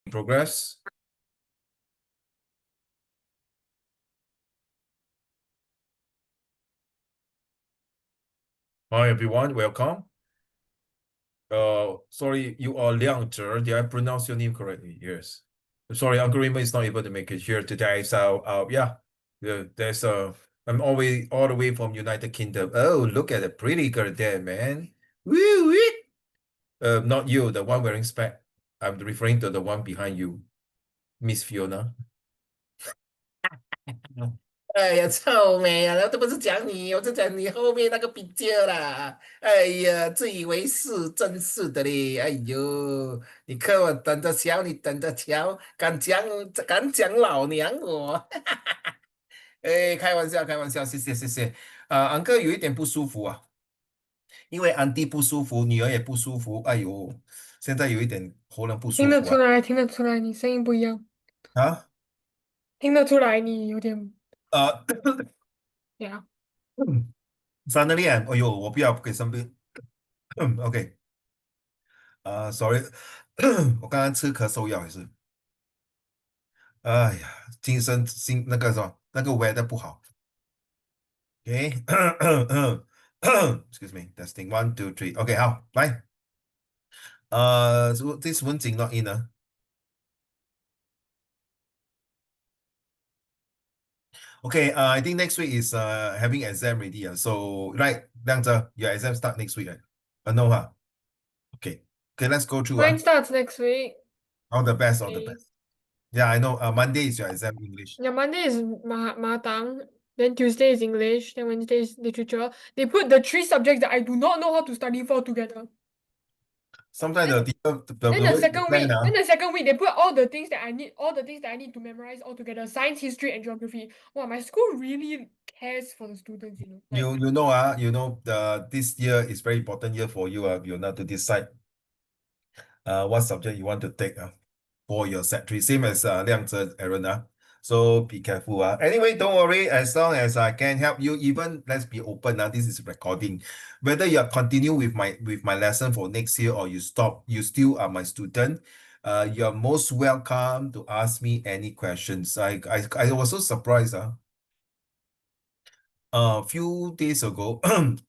Progress. Hi everyone, welcome. Sorry, you are Liang Zhe. Did I pronounce your name correctly? Yes. Sorry, Uncle Raymond is not able to make it here today. So, there's I'm always all the way from United Kingdom. Oh, look at the pretty girl there, man. Woo wee. Not you, the one wearing spec. I'm referring to the one behind you, Miss Fiona. 哎呀，臭美啊！都不是讲你，我就讲你后面那个比较啦。哎呀，自以为是，真是的嘞！哎呦，你看我等着瞧，你等着瞧，敢讲老娘我？哎，开玩笑，开玩笑，谢谢谢谢。安哥有一点不舒服啊，因为安迪不舒服，女儿也不舒服。哎呦，现在有一点喉咙不听舒服啊。得出来，听得出来，你声音不一样，啊，听得出来你有点呃呀。，suddenly，哎呦，我不要给生病。OK，sorry，我刚刚吃咳嗽药也是。哎呀，精神心那个什么，那个 weather 不好。OK，excuse me, testing one two three。OK，好，来，this one 景 not in 呢？OK，I think next week is having exam ready. So right, 亮着 your exam start next week, right? No, huh? Okay, okay, let's go through. Mine starts next week. All the best, all the Okay. best. Yeah, I know. Monday is your exam English. Yeah, Monday is Matang, then Tuesday is English, then Wednesday is literature. They put the three subjects that I do not know how to study for together. Sometimes Then, then the the way they second plan, week, then the second week they put all the things that I need, all the things that I need to memorize all together. Science, history, and geography. Wow, my school really cares for the students, you know. Like the this year is very important year for you. You know to decide what subject you want to take for your set three, same as Liang Zhe, Aaron. So be careful. Anyway, don't worry, as long as I can help you, even let's be open. This is recording. Whether you continue with my lesson for next year or you stop, you still are my student. You're most welcome to ask me any questions. I was so surprised. A few days ago,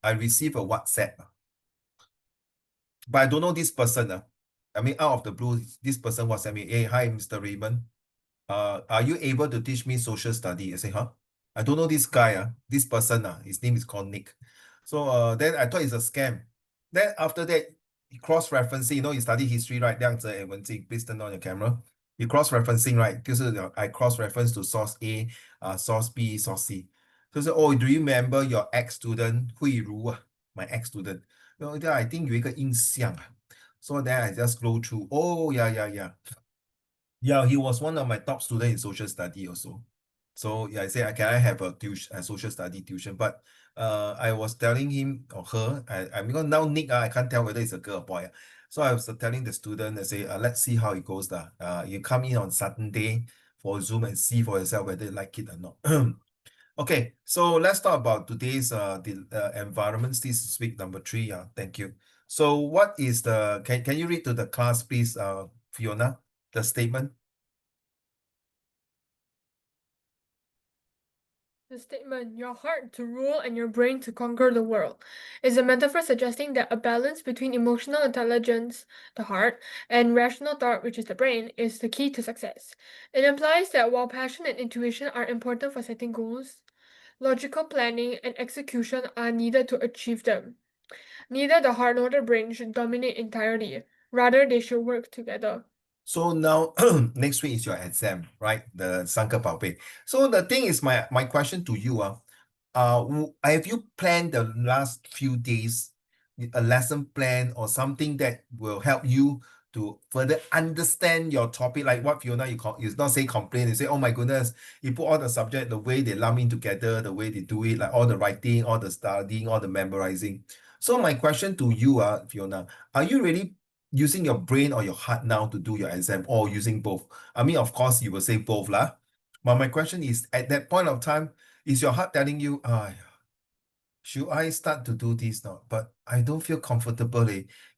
I received a WhatsApp, but I don't know this person. I mean, out of the blue, this person WhatsApp me, hey, hi, Mr. Raymond. Are you able to teach me social study? I say, huh? I don't know this guy, this person, his name is called Nick. So then I thought it's a scam. Then after that, cross-referencing, you study history, right? 这样子 and 文静, please turn on your camera. You cross-referencing, right? 就是 I cross-reference to source A, source B, source C. 就是 oh, do you remember your ex-student, 慧茹 my ex-student? Then I think 有一个印象 So then I just go through, oh, yeah. Yeah, he was one of my top students in social study also. So yeah, I said, can I have a tuition, a social study tuition? But I was telling him or her, I because now Nick, I can't tell whether it's a girl or boy. So I was telling the student, I say, let's see how it goes. You come in on Saturday for Zoom and see for yourself whether you like it or not. Okay, so let's talk about today's the environments. This is week number 3. Thank you. So what is can you read to the class, please, Fiona, the statement? The statement, your heart to rule and your brain to conquer the world, is a metaphor suggesting that a balance between emotional intelligence, the heart, and rational thought, which is the brain, is the key to success. It implies that while passion and intuition are important for setting goals, logical planning and execution are needed to achieve them. Neither the heart nor the brain should dominate entirely. Rather, they should work together. So now next week is your exam, right? The 3个宝贝. So the thing is, my question to you, have you planned the last few days a lesson plan or something that will help you to further understand your topic? Like what Fiona, you not say complain, you say, oh my goodness, you put all the subject, the way they lump in together, the way they do it, like all the writing, all the studying, all the memorizing. So my question to you, Fiona, are you really using your brain or your heart now to do your exam, or using both? I mean, of course, you will say both, lah. But my question is, at that point of time, is your heart telling you, should I start to do this now? But I don't feel comfortable.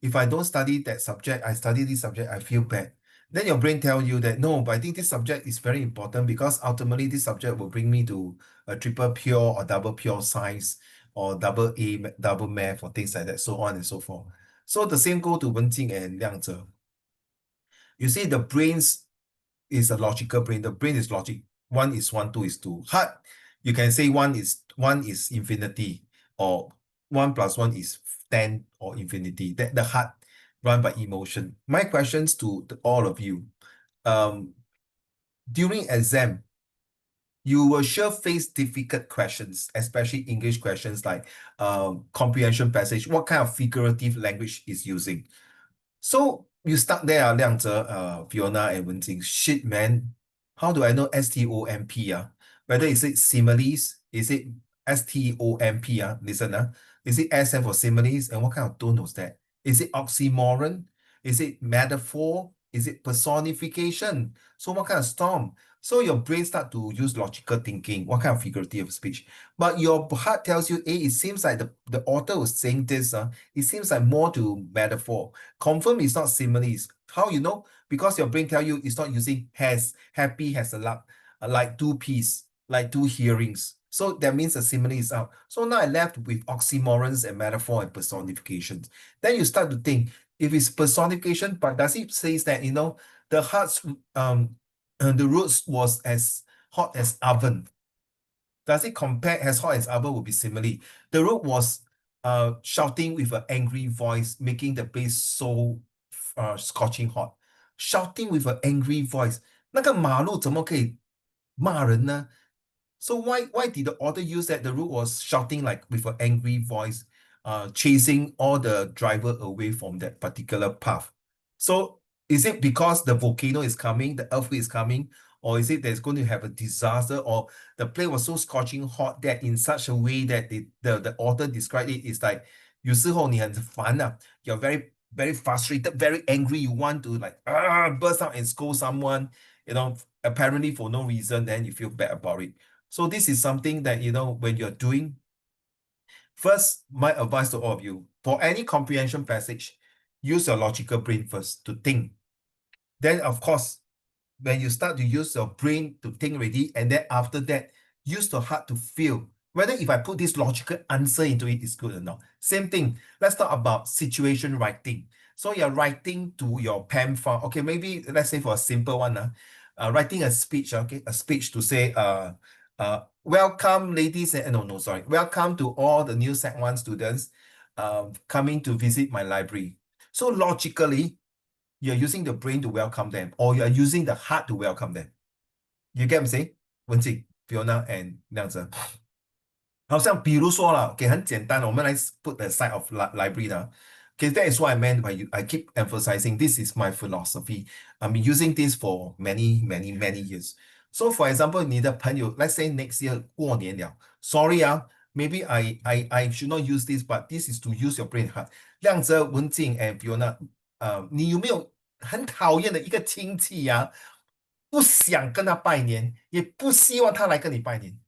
If I don't study that subject, I study this subject, I feel bad. Then your brain tell you that, no, but I think this subject is very important because ultimately this subject will bring me to a triple pure or double pure science or double A, double math or things like that, so on and so forth. So the same go to Wenjing and Liang Zhe. You see, the brains is a logical brain. The brain is logic. One is one, two is two. Heart, you can say one is infinity, or 1 + 1 is 10 or infinity. That the heart run by emotion. My questions to all of you. During exam, you will sure face difficult questions, especially English questions like comprehension passage. What kind of figurative language is using? So you stuck there, Liang Zhe, Fiona, and Wenjing. Shit, man. How do I know STOMP? Whether is it similes? Is it STOMP? Listen, is it S stand for similes? And what kind of tone was that? Is it oxymoron? Is it metaphor? Is it personification? So what kind of storm? So your brain start to use logical thinking. What kind of figurative speech? But your heart tells you, hey, it seems like the author was saying this. It seems like more to metaphor. Confirm it's not similes. How you know? Because your brain tell you it's not using has, happy, has a lot, like two peas, like two hearings. So that means the simile is out. So now I left with oxymorons and metaphor and personifications. Then you start to think, if it's personification, but does it say that, the heart's the roots was as hot as oven? Does it compare as hot as oven would be simile? The root was shouting with an angry voice, making the place so scorching hot. Shouting with an angry voice. 那个马路怎么可以骂人呢? So why did the author use that? The root was shouting like with an angry voice, chasing all the driver away from that particular path. So is it because the volcano is coming, the earthquake is coming, or is it there's going to have a disaster, or the place was so scorching hot that in such a way that the author described it is like 有时候你很烦啊, you're very very frustrated, very angry, you want to like burst out and scold someone, apparently for no reason, then you feel bad about it. So this is something that, when you're doing, first, my advice to all of you, for any comprehension passage, use your logical brain first to think. Then, of course, when you start to use your brain to think already, and then after that, use the heart to feel whether if I put this logical answer into it is good or not. Same thing. Let's talk about situation writing. So you're writing to your pen file. Okay, maybe let's say for a simple one, writing a speech. Okay, a speech to say, welcome, ladies and sorry, welcome to all the new Sec 1 students coming to visit my library. So logically, you're using the brain to welcome them, or you're using the heart to welcome them. You get what I'm saying? Wenjing, Fiona, and Liang Zhe. 好像比如说啦 ，OK， 很简单，我们来 put aside of library 啦。Okay, that is what I meant by I keep emphasizing this is my philosophy. I'm using this for many, many, many years. So for example, 你的朋友 let's say next year 过年了 sorry maybe I should not use this, but this is to use your brain heart. 亮泽、文静 and Fiona, 你有没有很讨厌的一个亲戚不想跟他拜年，也不希望他来跟你拜年？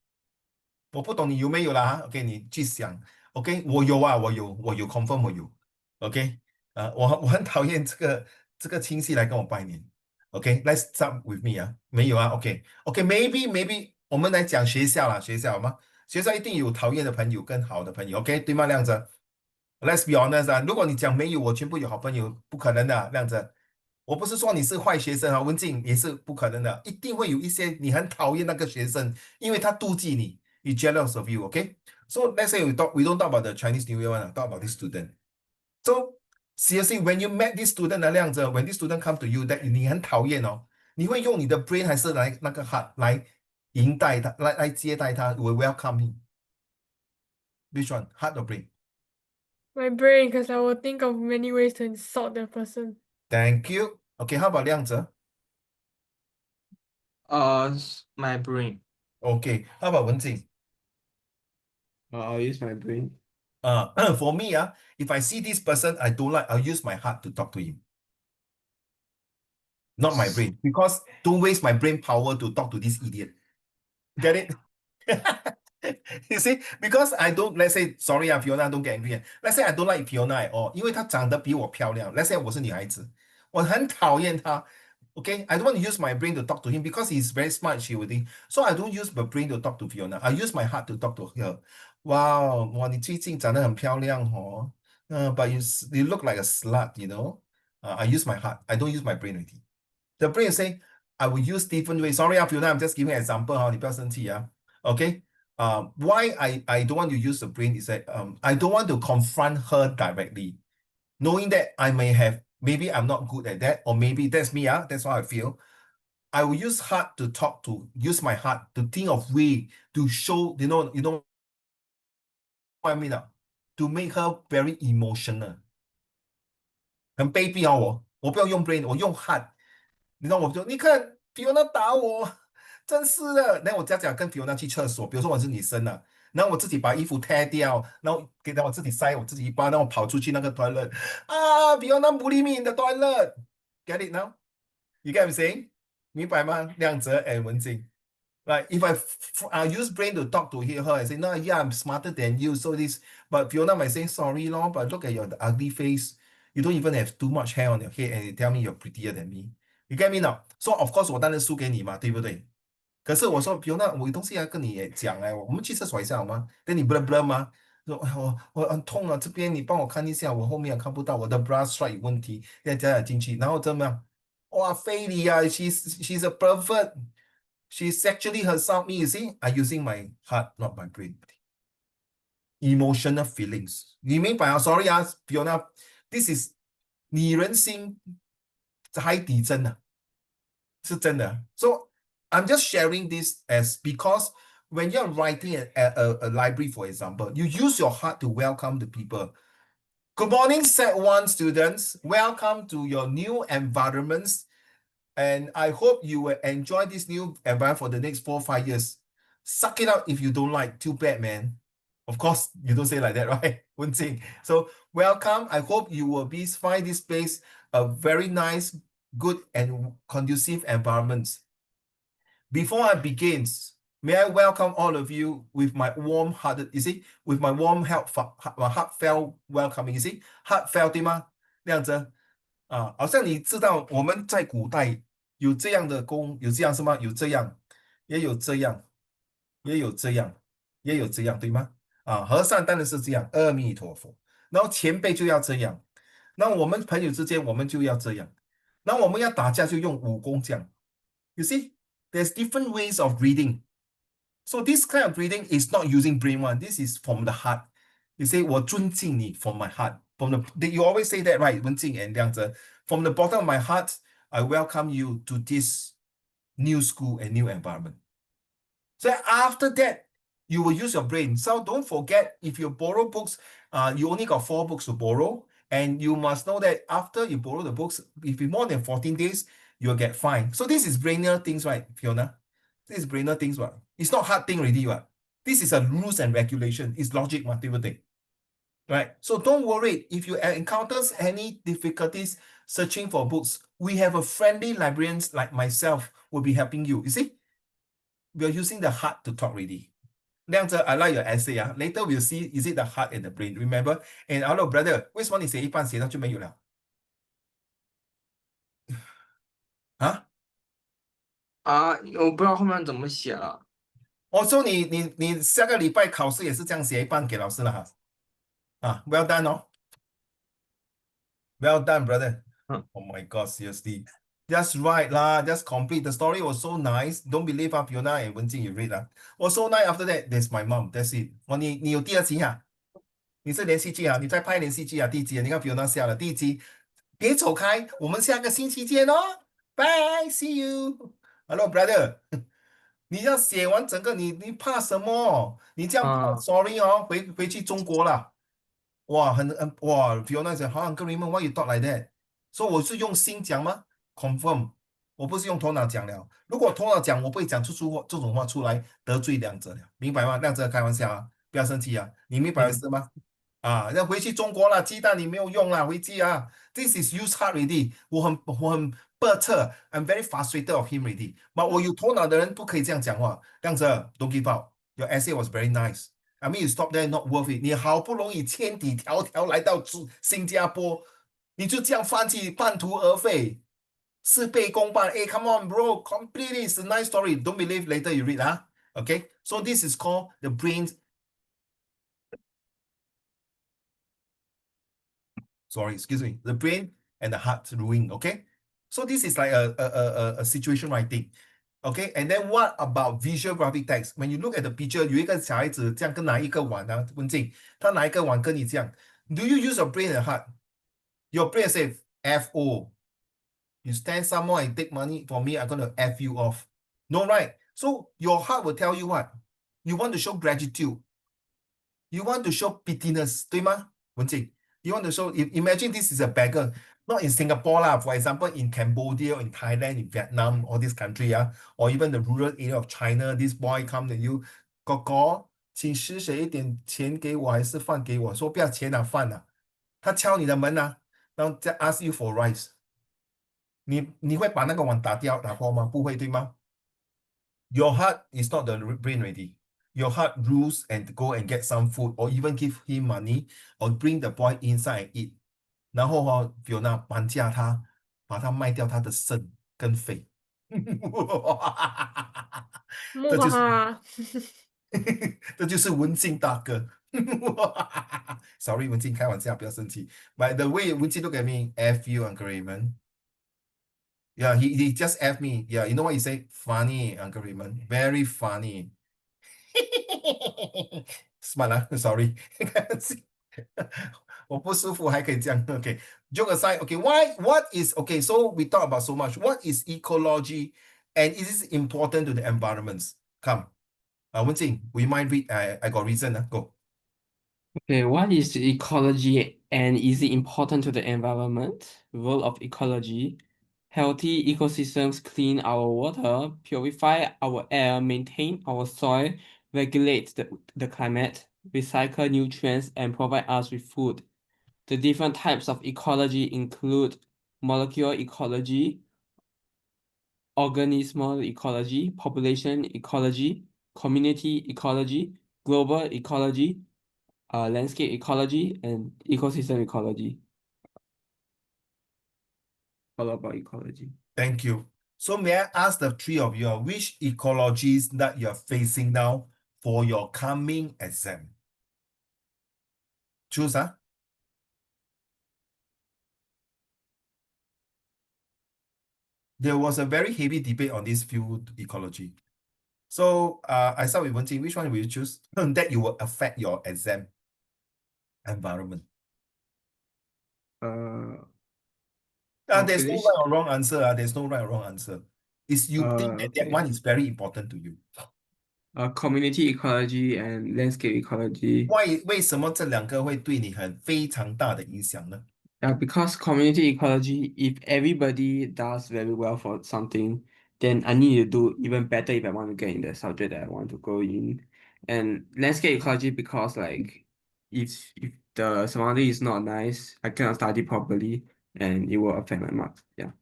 我不懂你有没有啦 OK， 你去想 OK， 我有 confirm 我有 OK， 我很讨厌这个亲戚来跟我拜年 OK，let's start with me 没有OK maybe 我们来讲学校啦，学校吗？学校一定有讨厌的朋友跟好的朋友 OK 对吗？亮子 Let's be honest 如果你讲没有，我全部有好朋友，不可能的，亮子。我不是说你是坏学生文静也是不可能的，一定会有一些你很讨厌那个学生，因为他妒忌你。He's jealous of you, okay? So let's say we don't talk about the Chinese New Year one, talk about this student. So seriously, when you met this student when this student come to you, that 你很讨厌你会用你的 brain 还是来那个 heart 来迎待他，来接待他 will welcome him? Which one, heart or brain? My brain, because I will think of many ways to insult that person. Thank you. Okay, how about 亮子? My brain. Okay, how about 文静? I'll use my brain. For me, if I see this person I don't like, I'll use my heart to talk to him. Not my brain. Because don't waste my brain power to talk to this idiot. Get it? You see? Because I don't, let's say, sorry Fiona, don't get angry. Let's say I don't like Fiona at all. 因为她长得比我漂亮. Let's say 我是女孩子，我很讨厌她。Okay, I don't want to use my brain to talk to him because he's very smart, she would think. So I don't use my brain to talk to Fiona. I use my heart to talk to her. Wow, 哇，你最近长得很漂亮哦。But you look like a slut, you know. I use my heart. I don't use my brain already. The brain say, I will use different ways. Sorry, Fiona, I'm just giving an example. 你不要生气啊。Okay. Why I don't want to use the brain is that I don't want to confront her directly, knowing that I may have, maybe I'm not good at that, or maybe that's me, that's how I feel. I will use heart to talk to, use my heart to think of way to show, you know what I mean? To make her very emotional. 很卑鄙哦，我不要用 brain，我用 heart。你知道我就你看 Fiona 打我，真是的。然后我讲跟 Fiona 去厕所，比如说我是女生啊，然后我自己把衣服脱掉，然后给到我自己塞我自己一巴，然后我跑出去那个 toilet 啊，Fiona bully me in the toilet，get it now？ You get what I'm saying？ 明白吗？亮泽 and 文静。Like if I use brain to talk to her, I say, no, yeah, I'm smarter than you. So this, but Fiona might say, sorry, Lord, but look at your ugly face. You don't even have too much hair on your head, and you tell me you're prettier than me. You get me now? So of course 我当然输给你嘛，对不对？可是我说 Fiona，我有东西要跟你讲哎，我们去厕所一下好吗？跟你 blah blah 吗？说哎我很痛啊，这边你帮我看一下，我后面看不到，我的 bra strap 有问题，再加进去，然后怎么样？哇，非礼啊，she's a pervert. She sexually assault me, you see? I'm using my heart, not my brain. Emotional feelings. 你明白啊 ？Sorry 啊，Fiona, this is 拟人心海底针啊，是真的。So I'm just sharing this as because when you're writing a library, for example, you use your heart to welcome the people. Good morning, Set 1 students. Welcome to your new environments. And I hope you will enjoy this new environment for the next 4 or 5 years. Suck it up if you don't like. Too bad, man. Of course, you don't say like that, right? Wenjing. So welcome. I hope you will find this place a very nice, good, and conducive environment. Before I begin, may I welcome all of you with my warm-hearted, you see, with my heartfelt welcoming, you see, heartfelt 对吗？这样子。好像你知道我们在古代有这样的功，有这样是吗？有这样，也有这样，也有这样，也有这样，对吗？和尚当然是这样，阿弥陀佛。然后前辈就要这样，那我们朋友之间我们就要这样，那我们要打架就用武功这样。You see, there's different ways of reading. So this kind of reading is not using brain one. This is from the heart. You say 我尊敬你 from my heart. You always say that, right? 文静 and 亮泽. From the bottom of my heart, I welcome you to this new school and new environment. So after that, you will use your brain. So don't forget, if you borrow books, you only got 4 books to borrow. And you must know that after you borrow the books, if it's more than 14 days, you'll get fined. So this is brainer things, right, Fiona? This is brainer things, right? It's not hard thing already, right? This is a rules and regulation. It's logic, right? So don't worry if you encounter any difficulties searching for books. We have a friendly librarians like myself will be helping you. You see, we are using the heart to talk already. I like your essay. Later we'll see, is it the heart and the brain? Remember? And hello, brother, 为什么你写一半写到就没有了？我不知道后面怎么写了。所以你下个礼拜考试也是这样写一半给老师了哈？Well done 哦。Well done, brother. Oh my God, seriously. Just write lah, just complete. The story was so nice. Don't believe Fiona and Wenjing you read lah. Was so nice after that, there's my mom. That's it. 你有第2集啊？你是连续剧啊？你在拍连续剧啊？第1集啊？你看 Fiona 笑了。第1集，别走开，我们下个星期见哦。Bye, see you. Hello, brother. 你要写完整个，你怕什么？你这样怕，sorry 哦，回去中国了。哇，哇 ，Fiona 讲，好像跟 Raymond，why you talk like that？ 说我是用心讲吗 ？Confirm， 我不是用头脑讲了。如果头脑讲，我不会讲出这种话出来得罪亮泽了，明白吗？亮泽开玩笑啊，不要生气啊，你明白是吗？要回去中国了，鸡蛋你没有用了，回去啊。This is use hard already。我很I'm very frustrated of him already。我有头脑的人不可以这样讲话。亮泽 ，don't give up。Your essay was very nice。I mean, you stop there, not worth it。你好不容易千里迢迢来到新加坡，你就这样放弃，半途而废。事倍功半. Hey, come on, bro. Completely, it's a nice story. Don't believe later you read, huh? Okay. So this is called the brain. Sorry, excuse me. The brain and the heart ruin. Okay. So this is like a situation writing. Okay. And then what about visual graphic text? When you look at the picture, 有一个小孩子这样跟拿一个碗啊，文静，他拿一个碗跟你这样。Do you use your brain and heart? Your brain say FO. You stand somewhere and take money from me, I'm going to F you off. No, right? So your heart will tell you what? You want to show gratitude. You want to show pityness, 对吗？文静 You want to show, imagine this is a beggar, not in Singapore, lah, for example, in Cambodia, in Thailand, in Vietnam, all this country, or even the rural area of China, this boy come to you, 哥哥，请施舍一点钱给我，还是饭给我？说不要钱啊，饭啊。他敲你的门啊，然后再 ask you for rice。你会把那个碗打破吗？不会，对吗？ Your heart is not the brain ready. Your heart rules and go and get some food or even give him money or bring the boy inside and eat. 然后Fiona 绑架他，把他卖掉他的肾跟肺。这就是哇，这就是文静大哥。Sorry， 文静开玩笑，不要生气。By the way， 文静 look at me, F you, Uncle Raymond. Yeah, he just F me. Yeah, you know what he say? Funny, Uncle Raymond. Very funny. Smart, sorry. 我不舒服还可以这样 Okay, joke aside. Okay, what is okay? So we talk about so much. What is ecology, and is it important to the environments? Come, Wenjing, we might read. I got reason. Go. Okay, what is ecology and is it important to the environment? Role of ecology. Healthy ecosystems clean our water, purify our air, maintain our soil, regulate the climate, recycle nutrients, and provide us with food. The different types of ecology include molecular ecology, organismal ecology, population ecology, community ecology, global ecology, landscape ecology, and ecosystem ecology. All about ecology. Thank you. So may I ask the three of you, which ecologies that you're facing now for your coming exam? Choose, huh? There was a very heavy debate on this field ecology. So I start with Wenjing. Which one will you choose that you will affect your exam environment? There's no right or wrong answer. There's no right or wrong answer. It's you think that Okay. one is very important to you. Community ecology and landscape ecology. 为什么这两个会对你非常大的影响呢？ Because community ecology, if everybody does very well for something, then I need to do even better if I want to get in the subject that I want to go in. And landscape ecology, because like if the surrounding is not nice, I cannot study properly and it will affect my marks. Yeah.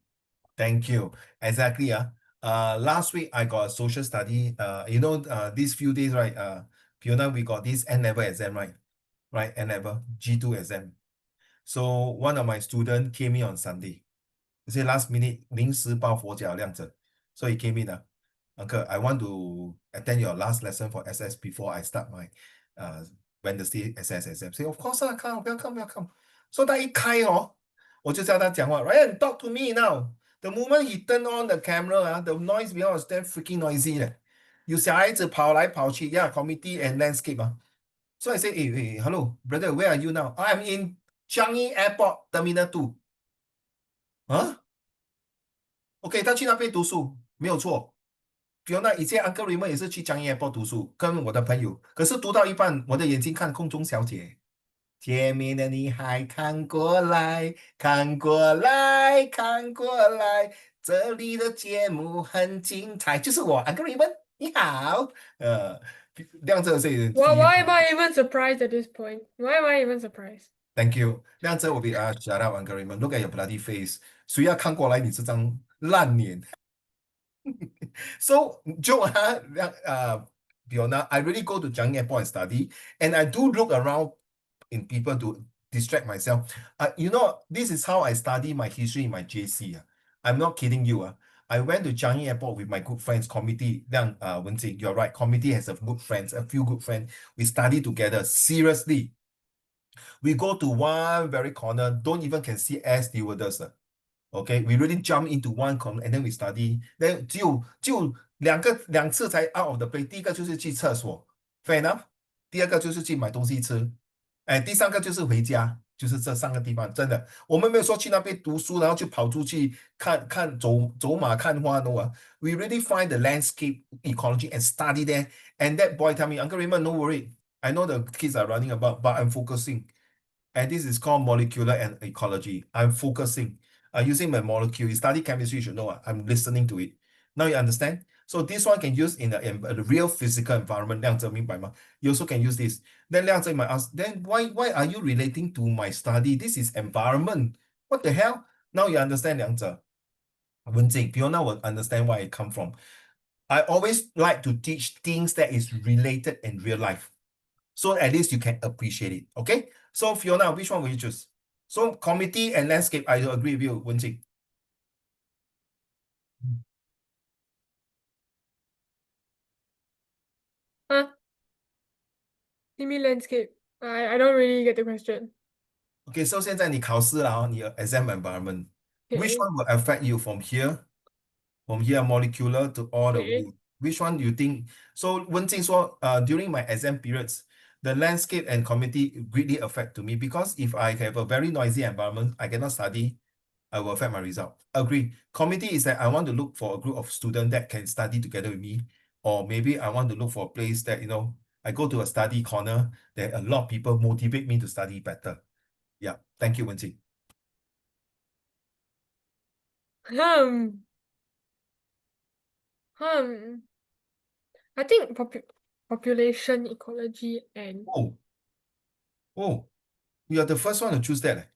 Thank you. Exactly. Last week I got a social study. These few days, right? Fiona, we got this N-level exam, right? Right, N-level G2 exam. So one of my students came in on Sunday. He said last minute 临时抱佛脚亮着. So he came in. Uncle, I want to attend your last lesson for SS before I start my Wednesday SS exam. Say, of course, come, welcome. So 他一开我就叫他讲话. Ryan, talk to me now. The moment he turned on the camera, the noise behind was damn freaking noisy. 有小孩子跑来跑去, committee and landscape. So I said, hey, hello, brother, where are you now? I'm in Changi Airport Terminal 2. Huh? Okay, 他去那边读书，没有错。Fiona 以前 Uncle Raymond 也是去 Changi Airport 读书，跟我的朋友。可是读到一半，我的眼睛看空中小姐。前面的你还看过来，看过来，看过来，这里的节目很精彩。就是我 Uncle Raymond，你好。亮着是 Why am I even surprised at this point? Why am I even surprised? Thank you. 亮着我比shut up Uncle Raymond. Look at your bloody face. 谁要看过来你这张烂脸？So, Joe, Fiona, I really go to Changi Airport and study, and I do look around in people to distract myself. This is how I study my history in my JC. I'm not kidding you. I went to Changi Airport with my good friends, committee. Wenjing, you're right. Committee has a few good friends. We study together. Seriously. We go to one very corner, don't even can see air stewardess. Okay, we really jump into one corner and then we study. Then 两次才 out of the place。第一个就是去厕所 fair enough。第二个就是去买东西吃。第三个就是回家，就是这3个地方。真的，我们没有说去那边读书，然后就跑出去走马看花。No we really find the landscape ecology and study there. And that boy tell me, Uncle Raymond, no worry. I know the kids are running about, but I'm focusing. And this is called molecular and ecology. I'm focusing. Using my molecule. You study chemistry, you should know. I'm listening to it. Now you understand? So this one can use in a real physical environment. 亮者明白吗? You also can use this. Then 亮者 might ask, then why are you relating to my study? This is environment. What the hell? Now you understand 亮者. Wenjing, Fiona will understand where I come from. I always like to teach things that is related in real life. So at least you can appreciate it. Okay? So Fiona, which one will you choose? So committee and landscape, I do agree with you, Wenjing. Huh? Give me landscape. I don't really get the question. Okay, so 现在你考试了，你 exam environment. Which Okay. one will affect you from here molecular to all the Okay. way? Which one do you think? So Wenjing 说, during my exam periods, the landscape and committee greatly affect to me because if I have a very noisy environment, I cannot study, I will affect my result. Agree. Committee is that I want to look for a group of students that can study together with me, or maybe I want to look for a place that, I go to a study corner, that a lot of people motivate me to study better. Yeah, thank you, Wenjing. Hmm. I think population ecology and Oh, you are the first one to choose that.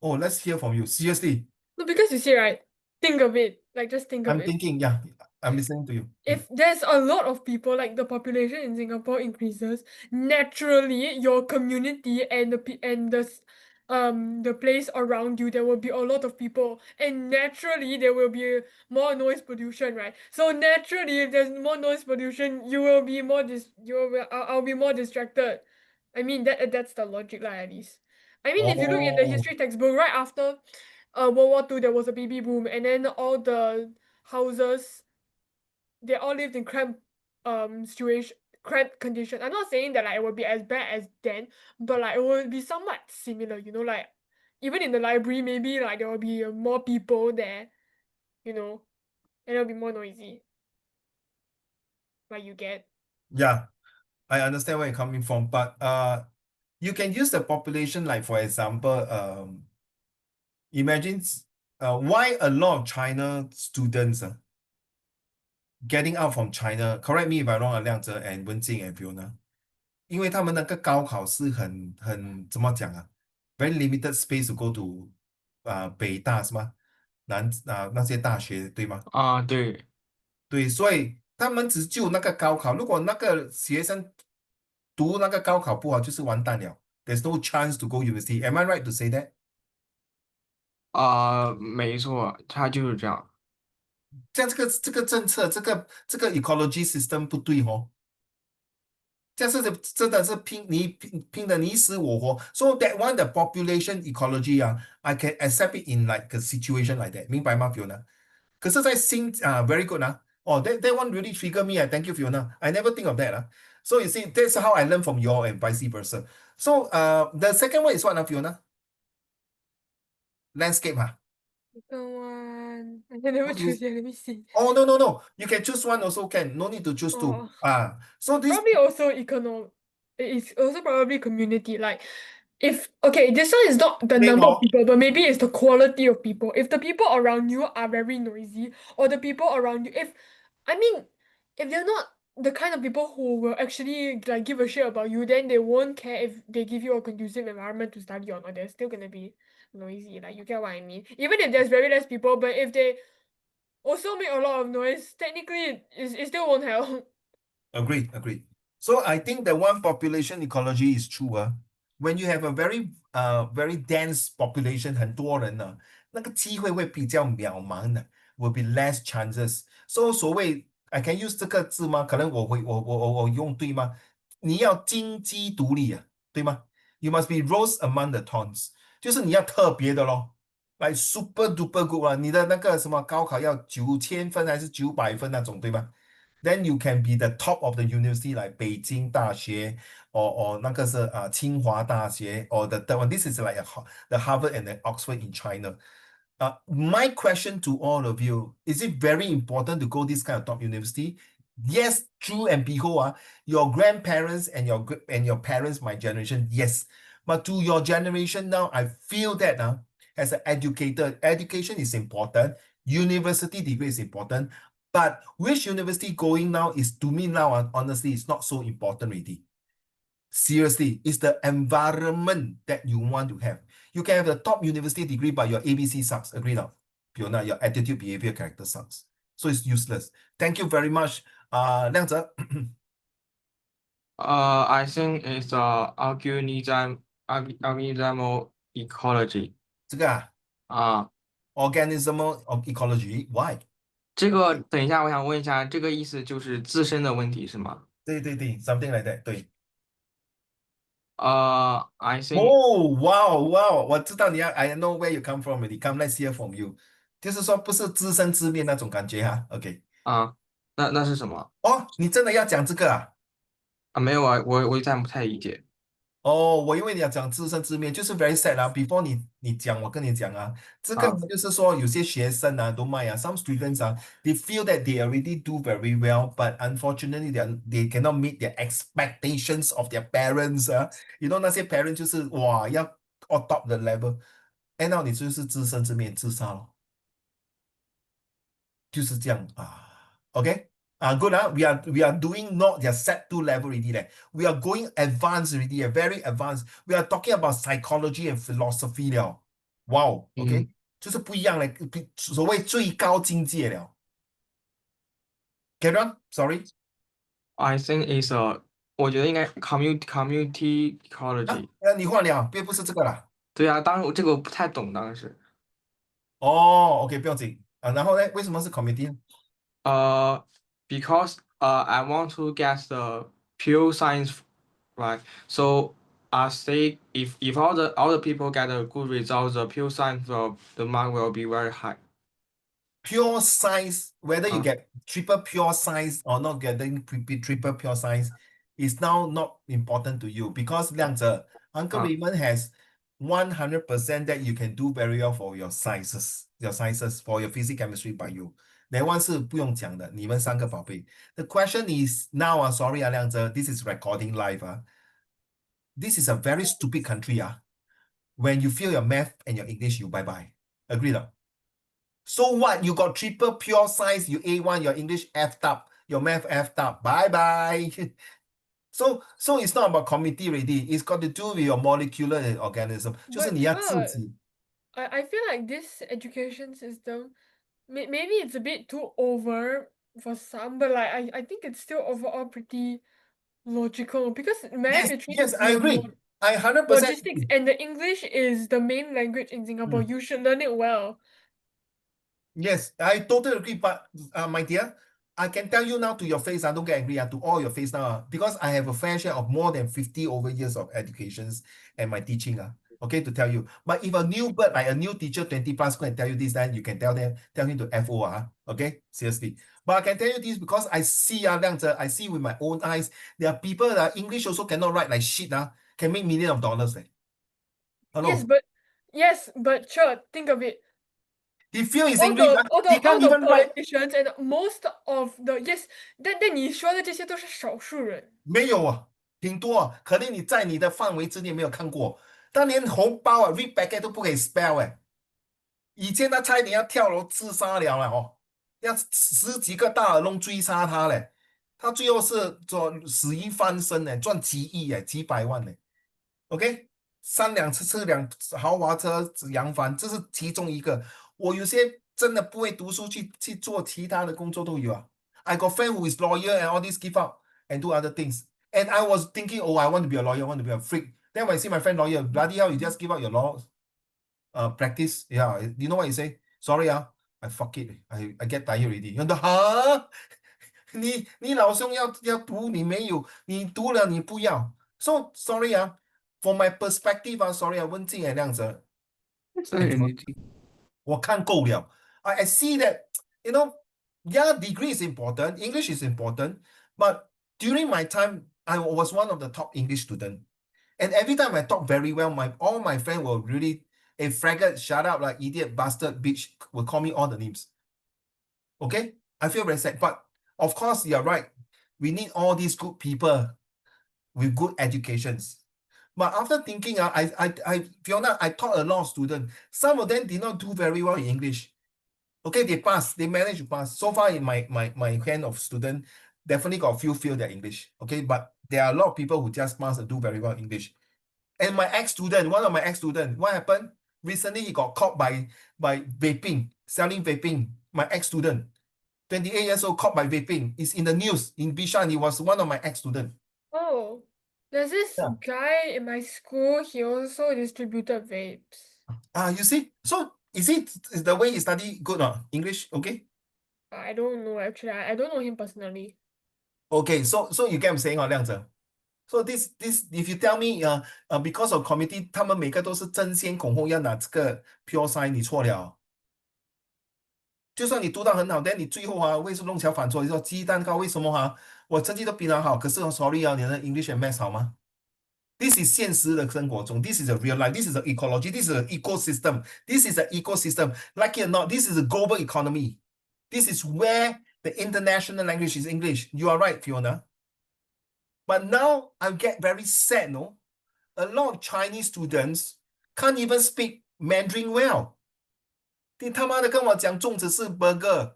Oh, let's hear from you. Seriously, no, because you see, right? Think of it. Like just think of I'm it. thinking, yeah, I'm listening to you. If there's a lot of people, like the population in Singapore increases, naturally your community and the place around you, there will be a lot of people, and naturally there will be more noise pollution, right? So naturally, if there's more noise pollution, you will be more I'll be more distracted. I mean that's the logic, lah, at least. I mean, if you look in the Oh, history textbook, right after World War II, there was a baby boom, and then all the houses, they all lived in cramped condition. I'm not saying that like it will be as bad as then, but like it will be somewhat similar, like even in the library, maybe like there will be more people there, and it'll be more noisy. Like you get. yeah, I understand where you're coming from, but you can use the population, like for example, imagine why a lot of China students getting out from China. Correct me if I'm wrong, 亮哲 and Wenjing and Fiona. 因为他们那个高考是怎么讲啊 very limited space to go to 北大是吗？那些大学对吗？对。对，所以他们只就那个高考，如果那个学生读那个高考不好，就是完蛋了。There's no chance to go university. Am I right to say that? 没错，它就是这样。这样这个政策，这个 ecology system 不对哦。这样是真的是拼的你死我活。So that one the population ecology I can accept it in like a situation like that，明白吗，Fiona？可是在very good that one really trigger me. Thank you, Fiona. I never think of that. So you see, that's how I learn from you all and vice versa. So the second one is what, Fiona? Landscape, Second one. I never What do you- choose yet. Let me see. Oh, no. You can choose one also can. No need to choose two. Oh, So this probably also it's also probably community. Like, if okay, this one is not the name number of people, but maybe it's the quality of people. If the people around you are very noisy, or the people around you, I mean, if they're not the kind of people who will actually like give a shit about you, then they won't care if they give you a conducive environment to study or not. They're still gonna be noisy. Like, you get what I mean? Even if there's very less people, but if they also make a lot of noise, technically it still won't help. Agreed. So I think the one population ecology is true. When you have a very very dense population, 很多人那个机会会比较渺茫的，will be less chances. So 所谓 I can use 这个字吗？可能我用对吗？你要金鸡独立啊，对吗？You must be rose among the thorns，就是你要特别的咯。like super duper good 啊，你的那个什么高考要9000分还是900分那种，对吧？Then you can be the top of the university like 北京大学 or 那个是清华大学 or the third one. This is like the Harvard and the Oxford in China. My question to all of you, is it very important to go this kind of top university? Yes, true and behold, your grandparents and your parents, my generation, yes. But to your generation now, I feel that as an educator, education is important, university degree is important, but which university going now is to me now, honestly, it's not so important already. Seriously, it's the environment that you want to have. You can have the top university degree, but your ABC sucks. Agree now? Fiona, your attitude, behavior, character sucks. So it's useless. Thank you very much. 亮泽 I think it's organismal ecology 这个啊。organismal of ecology. Why? 这个等一下，我想问一下，这个意思就是自身的问题是吗？对 something like that. 对。I think Oh, wow, wow. 我知道你要 I know where you come from already. Come, let's hear from you. 就是说不是自生自灭那种感觉哈。OK。那是什么哦，你真的要讲这个啊？没有啊，我一暂不太理解。哦，我以为你要讲自生自灭，就是 very sad 啊。Before 你讲，我跟你讲啊，这个啊呢就是说有些学生啊都卖啊，some students 啊，they feel that they already do very well, but unfortunately they cannot meet their expectations of their parents 啊。You know 那些 parents 就是哇要 on top 的 level，and now 你就是自生自灭自杀了，就是这样啊。OK。Good. We are doing not their set 2 level already. We are going advanced already, very advanced. We are talking about psychology and philosophy 了。Wow, OK，就是不一样了，所谓最高境界了。Carry on, sorry. I think is 我觉得应该 community 啊 ecology。你换了，不是这个啦。对啊，当然这个我不太懂，当时。哦，OK，不用紧啊。然后呢，为什么是 committee 呢？Because I want to get the pure science right. So I say if all the people get a good result, the pure science the mark will be very high. Pure science, whether you Ah. get triple pure science or not getting triple pure science, is now not important to you because 亮者 Uncle Raymond has 100% that you can do very well for your sciences, for your physics, chemistry, bio. That one 是不用讲的，你们三个宝贝。The question is now, sorry 亮者 this is recording live. This is a very stupid country. When you fail your math and your English, you bye-bye. Agree not? So what? You got triple pure science, you A1, your English F'd up, your math F'd up. Bye-bye. So it's not about committee already. It's got to do with your molecular and organism. 就是 But 你要自己 I feel like this education system, maybe it's a bit too over for some, but like I think it's still overall pretty logical because math Yes, is trained yes, to I be agree. I 100% logistics agree. and the English is the main language in Singapore. You should learn it well. Yes, I totally agree. But my dear, I can tell you now to your face, don't get angry, to all your face now, because I have a fair share of more than 50 over years of educations and my teaching. Okay, to tell you. But if a new bird, like a new teacher, 20 plus, go and tell you this, then you can tell him to FO. Okay, seriously. But I can tell you this because I see, I see with my own eyes, there are people that English also cannot write like shit, can make millions of dollars. Hello. Yes, but sure, think of it. He feel his All English, the all he the all can't the even write. politicians and most of the yes，但你说的这些都是少数人。没有啊，挺多啊，可能你在你的范围之内没有看过。当年红包啊，read packet 都不可以 spell 哎，以前他差一点要跳楼自杀了哦，要十几个大耳窿追杀他嘞，他最后是做死一翻身呢，赚几亿哎，几百万呢。OK，3辆车豪华车扬帆，这是其中一个。我有些真的不会读书去做其他的工作都有啊。I got friend who is lawyer and all this give up and do other things. And I was thinking, oh, I want to be a lawyer, I want to be a freak. Then when I see my friend lawyer, bloody hell, you just give up your law. practice. Yeah, you know what you say? Sorry, I fuck it. I get tired already. 你说哈，你老兄要读，你没有，你读了你不要。So sorry, from my perspective, sorry, 文静这样子， It's not anything. 我看够了。I see that, you know, yeah, degree is important, English is important, but during my time, I was one of the top English student. And every time I talk very well, all my friends will really, a faggot, shut up, like idiot, bastard, bitch, will call me all the names. Okay? I feel very sad. But of course, you're right. We need all these good people with good educations. But after thinking, Fiona, I taught a lot of students. Some of them did not do very well in English. Okay, they passed. They managed to pass. So far in my hand of student, definitely got a few fail their English. Okay, but there are a lot of people who just pass and do very well in English. And my ex-student, one of my ex-student, what happened? Recently, he got caught by vaping, selling vaping. My ex-student, 28 years old, caught by vaping. It's in the news in Bishan. He was one of my ex-student. Oh, there's this Yeah. guy in my school, he also distributed vapes. You see? So is the way he study good or English? Okay. I don't know actually. I don't know him personally. Okay. So you get what I'm saying, 亮子. So this if you tell me because of committee 他们每个都是争先恐后要拿这个 pure science 你错了。就算你读到很好，但你最后为什么弄巧反拙？你说鸡蛋糕为什么我成绩都比他好，可是sorry 你的 English and Maths 好吗？This is 现实的生活中 ，this is a real life, this is an ecology, this is an ecosystem, this is an ecosystem. Like it or not, this is a global economy. This is where the international language is English. You are right, Fiona. But now I get very sad, no? A lot of Chinese students can't even speak Mandarin well. 你他妈的跟我讲粽子是 burger，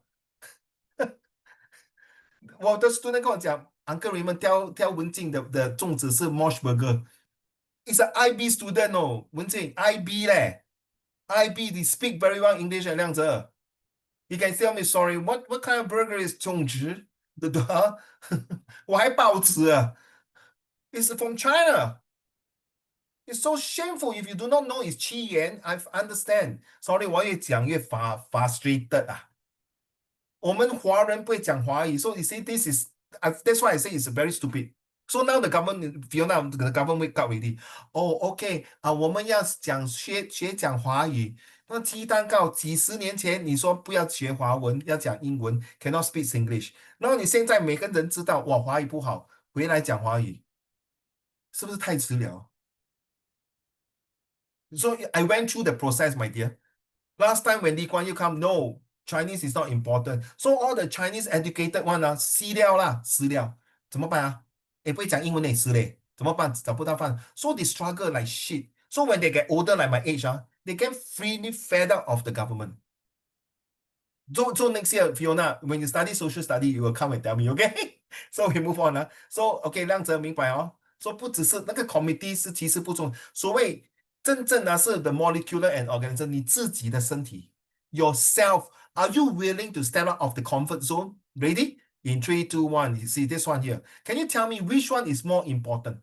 我的 student 跟我讲 Uncle Raymond 挑文静的粽子是 mosh burger。It's an IB student 哦，文静 IB 嘞，IB they speak very well English 亮子。You can tell me sorry, what kind of burger is 粽子？对不对？我还包子，It's from China. It's so shameful if you do not know it's 七言 I understand. Sorry, 我越讲越frustrated 我们华人不会讲华语 so you see this is that's why I say it's very stupid. So now the government, Fiona, the government wake up already. Oh, okay, 我们要学讲华语。那鸡蛋糕几十年前你说不要学华文，要讲英文 ，cannot speak English。然后你现在每个人知道哇华语不好，回来讲华语，是不是太迟了？So I went through the process, my dear. Last time when Lee Kuan Yew come, no, Chinese is not important. So all the Chinese educated one 死掉啦，死了，怎么办也不会讲英文也死嘞，怎么办？找不到饭。So they struggle like shit. So when they get older, like my age, they get freely fed up of the government. So next year, Fiona, when you study social study, you will come and tell me, okay? So we move on. So okay, 亮泽明白So 不只是那个 committee 是其实不重，所谓真正的是 the molecular and organism 你自己的身体 yourself. Are you willing to step out of the comfort zone? Ready? In 3, 2, 1. You see this one here. Can you tell me which one is more important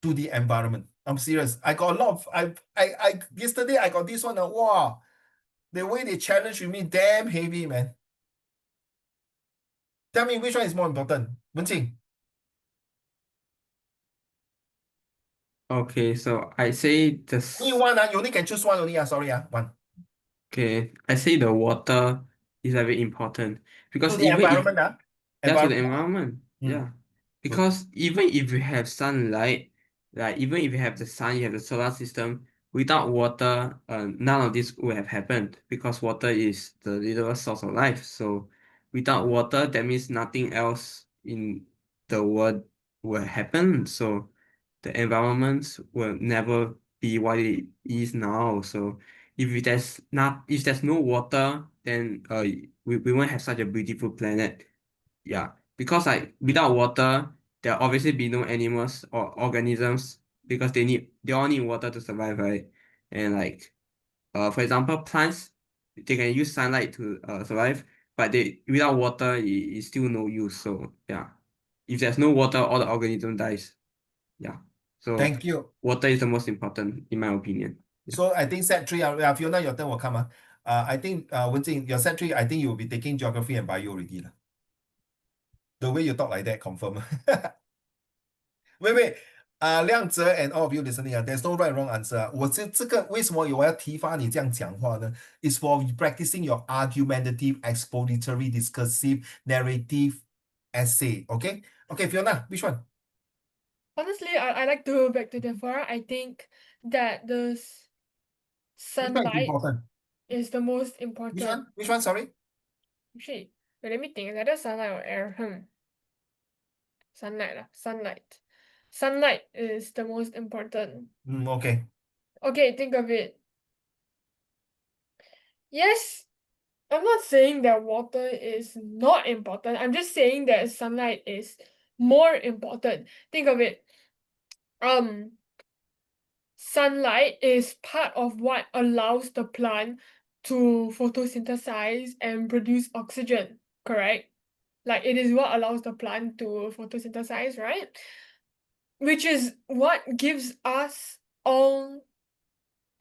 to the environment? I'm serious. I got a lot of I yesterday I got this one. Wow. The way they challenge with me, damn heavy, man. Tell me which one is more important. Wenqing. Okay, so I say Only one, you only can choose one only. Sorry, one. okay, I say the water is very important To because the even if environment, to the environment. environment, Mm. yeah. Because even if you have sunlight, like even if you have the sun, you have the solar system, without water, none of this would have happened because water is the literal source of life. So without water, that means nothing else in the world will happen. So the environment will never be what it is now. So if there's no water, then we won't have such a beautiful planet. Yeah, because like without water, there'll obviously be no animals or organisms because they all need water to survive, right? And like for example, plants they can use sunlight to survive, but they without water it's still no use. So yeah, if there's no water, all the organism dies. Yeah. So Thank you. water is the most important in my opinion. So I think set 3, Fiona, your turn will come. I think, Wenjing, your set 3, I think you'll be taking geography and bio already. The way you talk like that, confirm. wait. 亮泽 and all of you listening, there's no right or wrong answer. 我这个为什么我要提发你这样讲话呢 It's for practicing your argumentative, expository, discursive, narrative essay. Okay? Okay, Fiona, which one? Honestly, I like to beg to differ. I think that the Which one is sunlight important? is the most Which important. one? Which one, sorry? Actually, wait, let me think. Is either sunlight or air? Sunlight lah. Sunlight. Sunlight is the most important. Okay. Okay, think of it. Yes, I'm not saying that water is not important. I'm just saying that sunlight is more important. Think of it. Sunlight is part of what allows the plant to photosynthesize and produce oxygen, correct? Like it is what allows the plant to photosynthesize, right? Which is what gives us all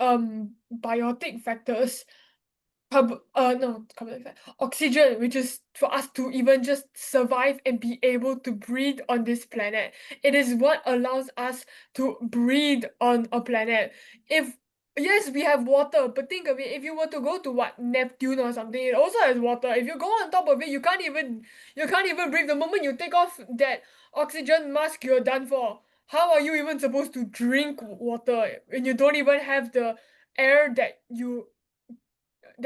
biotic factors, carbon dioxide, oxygen, which is for us to even just survive and be able to breathe on this planet. It is what allows us to breathe on a planet. Yes, we have water, but think of it, if you were to go to Neptune or something, it also has water. If you go on top of it, you can't even breathe. The moment you take off that oxygen mask, you're done for. How are you even supposed to drink water when you don't even have the air that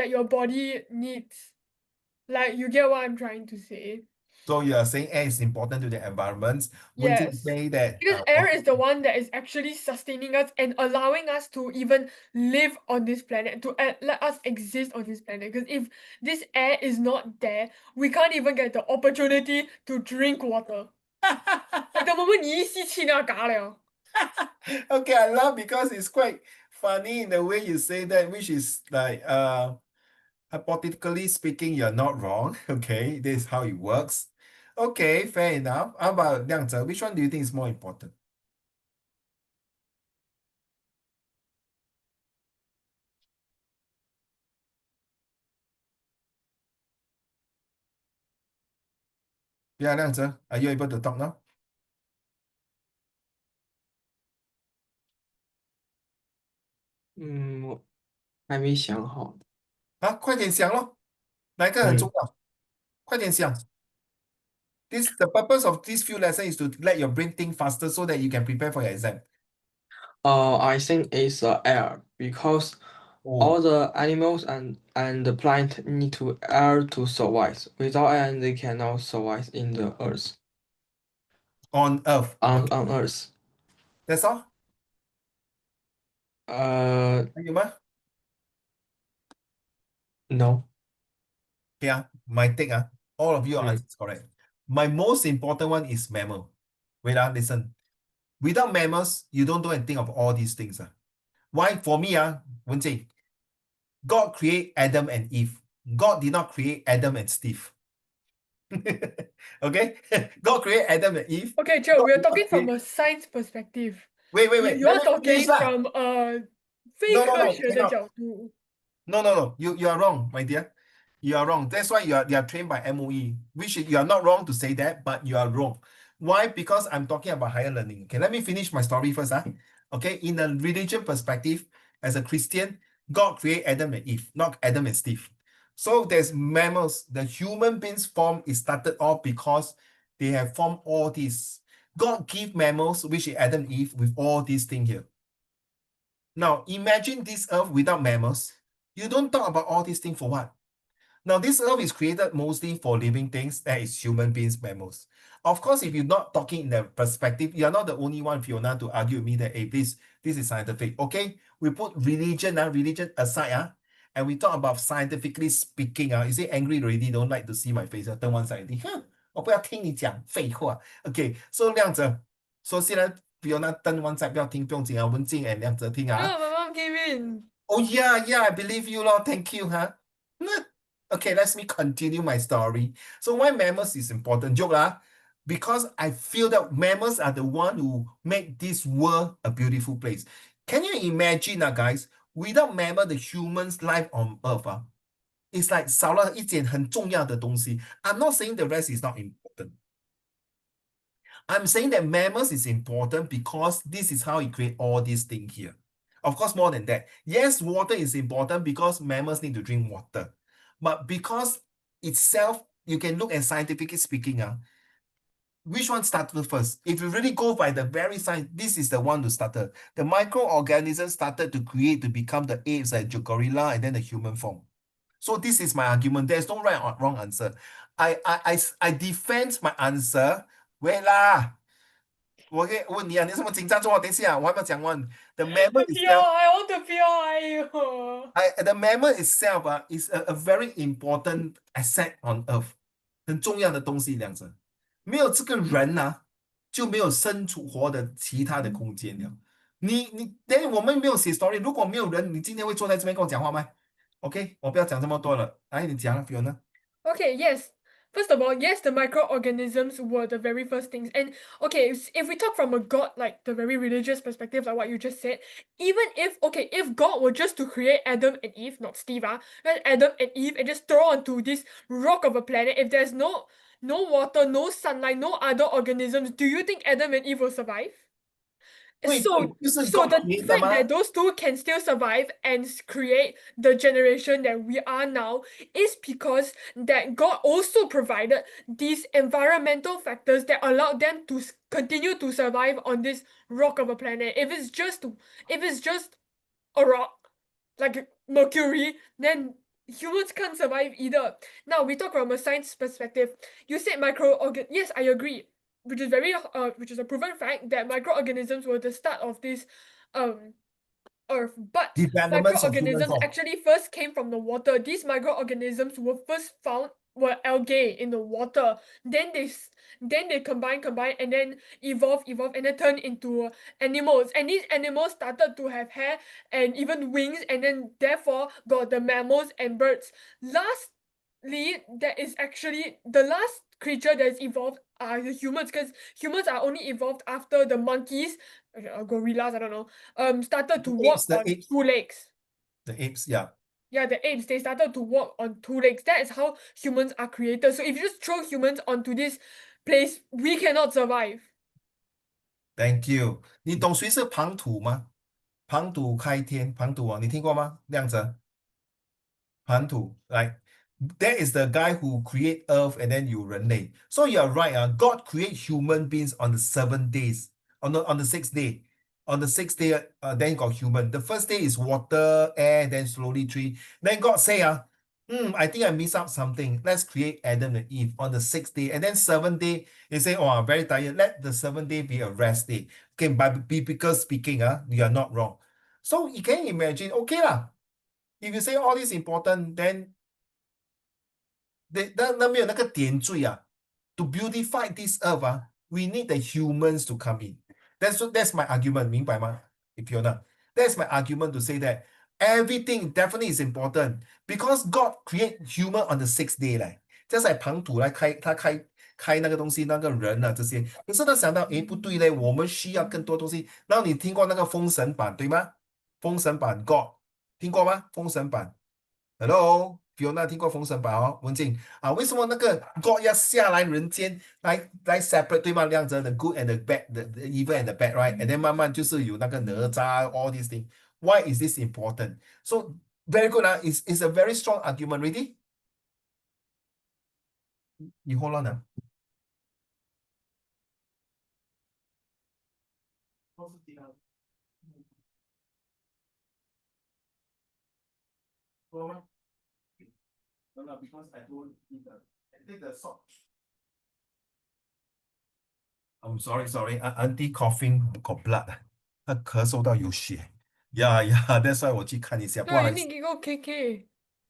your body needs? Like, you get what I'm trying to say? So you are saying air is important to the environment. Wouldn't you Yes. say that Because air is the one that is actually sustaining us and allowing us to even live on this planet, to let us exist on this planet. Because if this air is not there, we can't even get the opportunity to drink water. Like the moment 你一吸气，那嘎了。 Okay, I laugh because it's quite funny in the way you say that, which is like hypothetically speaking, you're not wrong. Okay, this is how it works. Okay, fair enough. How about Liangze? Which one do you think is more important? Yeah, Liangze, are you able to talk now? 我还没想好。快点想咯，哪一个很重要？快点想。The purpose of these few lessons is to let your brain think faster so that you can prepare for your exam. I think it's air because all the animals and the plant need to air to survive. Without air, they cannot survive in the earth. On Earth. On Earth. That's all? 还有吗？ No. Yeah, my take. All of your answers correct. My most important one is mammal. Wait, listen. Without mammals, you don't do anything of all these things. Why? For me, Wenjing, God create Adam and Eve. God did not create Adam and Steve. Okay? God create Adam and Eve. Okay, Joe, God we are did not talking from create- a science perspective. Wait. You are Let me talking finish lah. from a 非 No, 科学的 cannot. 角度。 No. You are wrong, my dear. You are wrong. That's why you are trained by MOE. Which you are not wrong to say that, but you are wrong. Why? Because I'm talking about higher learning. Okay, let me finish my story first. Okay, in a religion perspective, as a Christian, God created Adam and Eve, not Adam and Steve. So there's mammals. The human beings form is started off because they have formed all these. God give mammals, which is Adam and Eve, with all these things here. Now imagine this earth without mammals. You don't talk about all these things for what? Now, this earth is created mostly for living things, that is human beings, mammals. Of course, if you're not talking in the perspective, you're not the only one, Fiona, to argue with me that, hey, this is scientific. Okay, we put religion aside, and we talk about scientifically speaking. You say angry already, don't like to see my face, turn one side. Okay, so 亮子，so 现在 Fiona turn one side 不要听，不用紧啊，文静 and 亮子听啊。 No, my mom came in. Oh yeah, I believe you, Lord. Thank you, Okay, let me continue my story. So why mammals is important? Joke lah. Because I feel that mammals are the one who make this world a beautiful place. Can you imagine, guys, without mammal, the humans' life on Earth, it's like 少了一件很重要的东西. I'm not saying the rest is not important. I'm saying that mammals is important because this is how you create all these things here. Of course, more than that. Yes, water is important because mammals need to drink water. But because itself, you can look at scientifically speaking, which one started first? If you really go by the very science, this is the one to started. The microorganisms started to create to become the apes like the gorilla and then the human form. So this is my argument. There's no right or wrong answer. I defend my answer. Wait lah. 我可以问你啊，你什么紧张做？等一下，我还没有讲完。The mammal itself, I want to pure. the mammal itself is a very important asset on Earth，很重要的东西，两者。没有这个人就没有生活的其他的空间了。等我们没有写 story，如果没有人，你今天会坐在这边跟我讲话吗？OK，我不要讲这么多了。来，你讲，Fiona。Okay, yes. First of all, yes, the microorganisms were the very first things. And okay, if we talk from a God, like the very religious perspective, like what you just said, even if God were just to create Adam and Eve, not Steve, then Adam and Eve and just throw onto this rock of a planet, if there's no water, no sunlight, no other organisms, do you think Adam and Eve will survive? 对， So 就是 the God create 的 fact 吗？ that those two can still survive and create the generation that we are now is because that God also provided these environmental factors that allowed them to continue to survive on this rock of a planet. If it's just a rock like Mercury, then humans can't survive either. Now we talk from a science perspective. You said yes, I agree, which is a proven fact that microorganisms were the start of this Earth. But Developments of human microorganisms form. actually first came from the water. These microorganisms were algae in the water. Then they combine, and then evolve, and then turn into animals. And these animals started to have hair and even wings, and then therefore got the mammals and birds. Lastly, that is actually the last creature that's evolved are the humans, because humans are only evolved after the monkeys, gorillas, I don't know, started to walk The on apes. two legs. The apes, yeah. Yeah, the apes, they started to walk on two legs. That is how humans are created. So if you just throw humans onto this place, we cannot survive. Thank you. 你懂谁是庞土吗？庞土开天，庞土你听过吗？亮哲，庞土，like that is the guy who create Earth and then 有人类。So you are right, God create human beings on the 7 days, on the 6th day. On the 6th day, then you got human. The first day is water, air, then slowly tree. Then God say, I think I missed out something. Let's create Adam and Eve on the 6th day. And then 7th day, he say, oh, I'm very tired. Let the 7th day be a rest day. Okay, by biblical speaking, you are not wrong. So you can imagine, okay lah. If you say all this important, then 那没有那个点缀to beautify this earth we need the humans to come in. That's my argument, 明白吗？Fiona, that's my argument to say that everything definitely is important because God create human on the 6th day 嘞，这是庞土来开那个东西，那个人这些。可是他想到，不对嘞，我们需要更多东西。然后你听过那个封神榜对吗？封神榜 God 听过吗？封神榜 ，Hello。Fiona 听过封神榜文静为什么那个 God 要下来人间来 separate 对吗？亮着 the good and the bad, the evil and the bad, right? And then 慢慢就是有那个哪吒 all these things. Why is this important? So very good it's a very strong argument. Ready? You hold on No, because I don't eat I take the salt. I'm sorry. Auntie coughing got blood. 她咳嗽到有血。Yeah, that's why 我去看一下。不 No, 好 you 意思。need to go KK.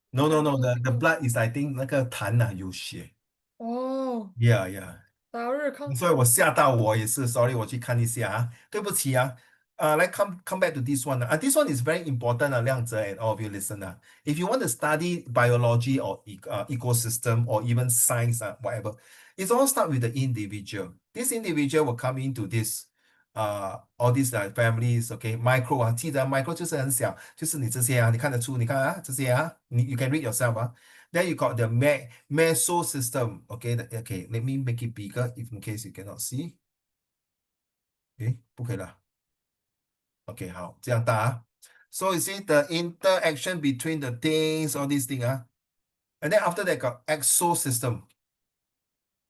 No, the blood is I think 那个痰有血。Oh, Yeah. 早日康复。所以我吓到我也是，sorry，我去看一下对不起来 come back to this one this one is very important Liang Zhe and all of you listen if you want to study biology or ecosystem or even science whatever, it's all start with the individual. This individual will come into this all these families, okay, micro 啊，记得 micro 就是很小，就是你这些啊，你看得出，你看啊，这些啊，you can read yourself 啊。Then you got the meso system, okay, okay, let me make it bigger if in case you cannot see. 诶，不可以了。OK，好，这样大啊。So you see the interaction between the things, all these things, and then after that got exosystem.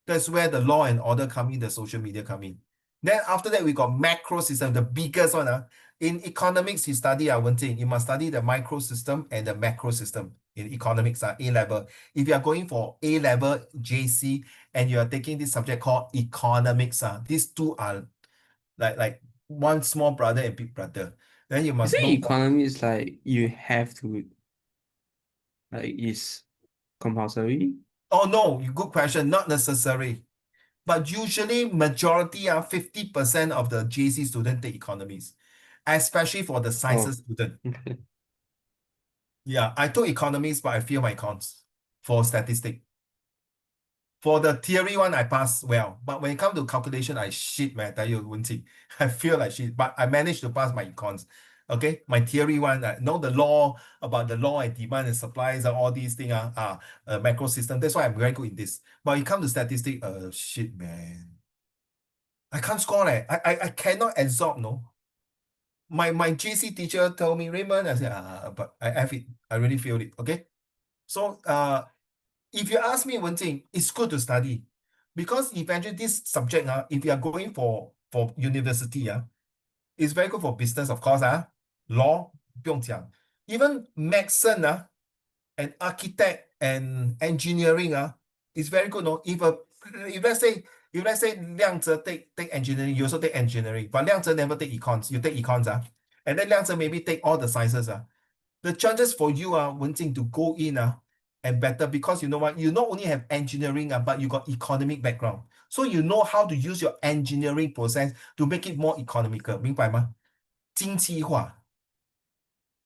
That's where the law and order come in, the social media come in. Then after that, we got macro system, the biggest one. In economics, you study one thing. You must study the micro system and the macro system in economics, A level. If you are going for A level JC and you are taking this subject called economics, these two are like one small brother and big brother. Then you Is must it know. economy is like you have to like is compulsory? Oh no, good question. Not necessary. But usually majority 50% of the JC student take economics, especially for the sciences student. Okay. Yeah, I took economics, but I failed my econs for statistic. For the theory one, I passed well. But when it comes to calculation, I shit, man. I tell you, Wenqing. I feel like shit. But I managed to pass my econs. Okay, my theory one, I know the law about the law and demand and supplies and all these things macro system. That's why I'm very good in this. But when it comes to statistic, shit, man. I can't score. I cannot absorb, no. My JC teacher told me, Raymond, I said, but I have it. I really feel it. Okay. So if you ask me one thing, it's good to study. Because eventually this subject, if you are going for university, it's very good for business, of course. Law, 不用讲. Even medicine, and architect and engineering, it's very good. No? If let's say Liang Zhe take engineering, you also take engineering, but Liang Zhe never take econs, you take econs, and then Liang Zhe maybe take all the sciences. The chances for you Wenqing to go in and better, because you know what, you not only have engineering, but you got economic background. So you know how to use your engineering process to make it more economical, 明白吗？经济化。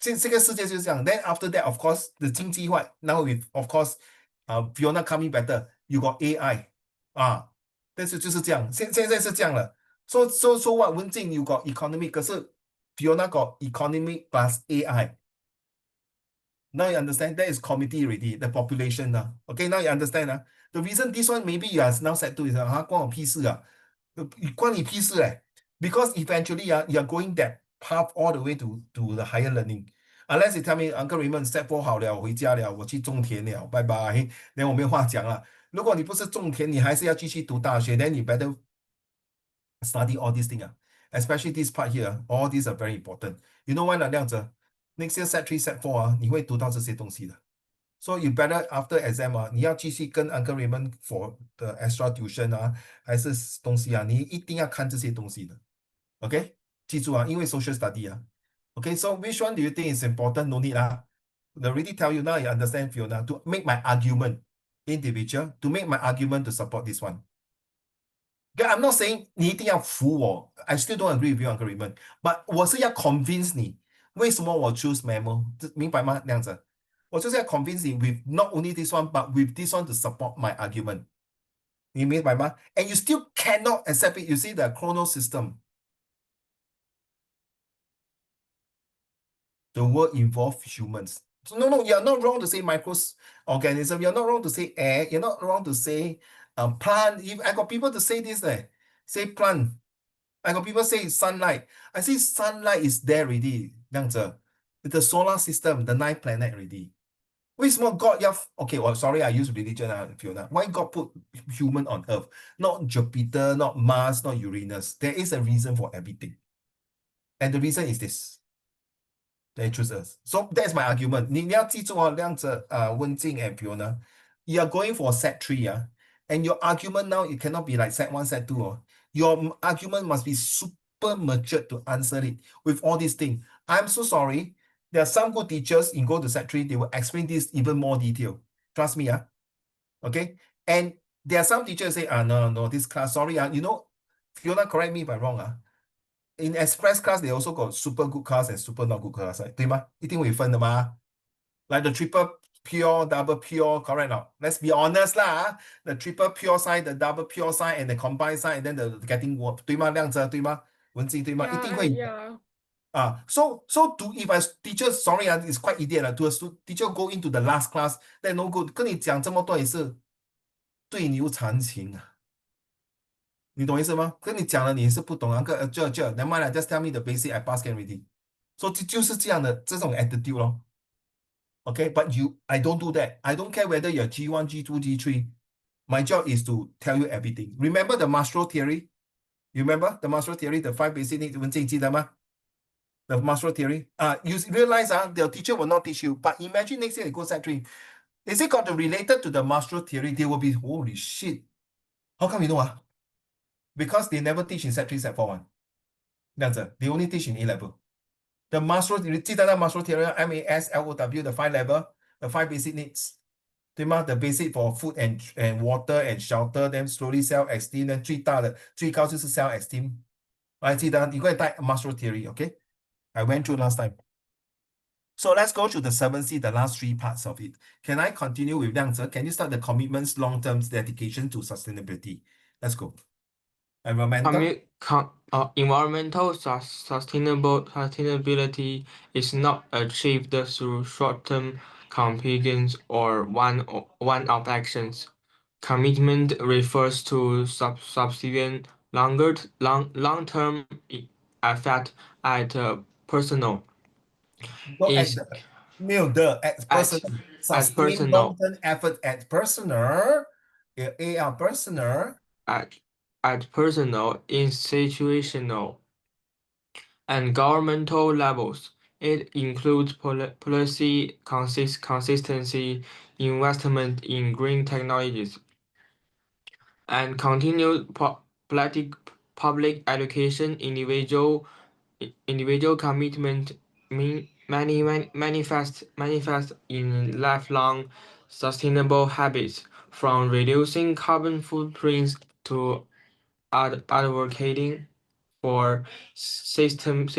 这个世界就是这样。Then after that, of course, the 经济化 now with of course, Fiona coming better, you got AI 但是就是这样，现在是这样了。So what 文静 you got economic， 可是 Fiona got economic plus AI. Now you understand that is committee already, the population now. Okay, now you understand. The reason this one maybe you are now set to is 关我屁事关你屁事because eventually you are going that path all the way to the higher learning. Unless you tell me Uncle Raymond step 4好了，回家了，我去种田了，拜拜。那我没有话讲了。如果你不是种田，你还是要继续读大学， then you better study all these things especially this part here. All these are very important. You know why 亮子 next year set 3 set 4你会读到这些东西的。So you better after exam 你要继续跟 Uncle Raymond for the extra tuition 还是东西你一定要看这些东西的。OK， 记住因为 social study OK, so which one do you think is important? No need They already tell you now. You understand, Fiona, to make my argument individual, to make my argument to support this one. Okay, I'm not saying 你一定要服我 I still don't agree with you, Uncle Raymond. But 我是要 convince 你为什么我 choose memo， 明白吗？亮子，我就是要 convince 你 with not only this one, but with this one to support my argument. 你明白吗？ And you still cannot accept it. You see the chrono system. The world involves humans. So no, you're not wrong to say microorganism. You're not wrong to say air. You're not wrong to say plant. I got people to say this, say plant. I got people say sunlight. I say sunlight is there already. 这样子 the solar system, the 9 planet already. 为什么 God okay, well, sorry, I use religion, Fiona. Why God put human on Earth? Not Jupiter, not Mars, not Uranus. There is a reason for everything. And the reason is this. They choose us. So that's my argument. 你要记住亮子文静 and Fiona. You are going for set 3 and your argument now, it cannot be like set 1, set 2 Your argument must be super matured to answer it with all these things. I'm so sorry. There are some good teachers in go to set 3, they will explain this even more detail. Trust me, okay? And there are some teachers say, no, this class, sorry, you know, Fiona, correct me if I'm wrong, in express class, they also got super good class and super not good class, 对吗？一定会分的嘛。Like the triple pure, double pure, correct now. Let's be honest the triple pure side, the double pure side, and the combined side, and then the getting work, 对吗？亮子，对吗？文静对吗？一 Yeah, 定会有 yeah. So do if I teacher sorry it's quite idiot to a teacher go into the last class then no good 跟你讲这么多也是对牛弹琴啊，你懂意思吗？跟你讲了你也是不懂，never mind lah, just tell me the basic I pass can already。所以就是这样的这种 attitude 咯。Okay, but I don't do that. I don't care whether you're G1, G2, G3. My job is to tell you everything. Remember the Maslow theory? You remember the Maslow theory, the 5 basic needs, 文静记得吗？ The Maslow theory. You realize the teacher will not teach you, but imagine next year you go set 3. Is it got to related to the Maslow theory? They will be, holy shit. How come you know? Because they never teach in set 3, set 4 one. They only teach in A level. The Maslow, 你记得那 Maslow theory, MASLOW, the 5 level, the 5 basic needs. 对吗 The basic for food and water and shelter, then slowly self-esteem, then 最高就是 self-esteem. 我还记得你可以带 Maslow theory, okay? I went through last time. So let's go to the 7C, the last 3 parts of it. Can I continue with Liang Tze? Can you start the commitments, long-term dedication to sustainability? Let's go. Environmental. Environmental sustainability is not achieved through short-term campaigns or one-off actions. Commitment refers to subsequent long-term effect at personal Go at is the, 没有的 at at personal. at Sustain personal long-term effort at personal. Personal. at personal, institutional, and governmental levels. It includes policy consistency, investment in green technologies, and continued public education. Individual commitment manifest in lifelong sustainable habits, from reducing carbon footprints to advocating for systemic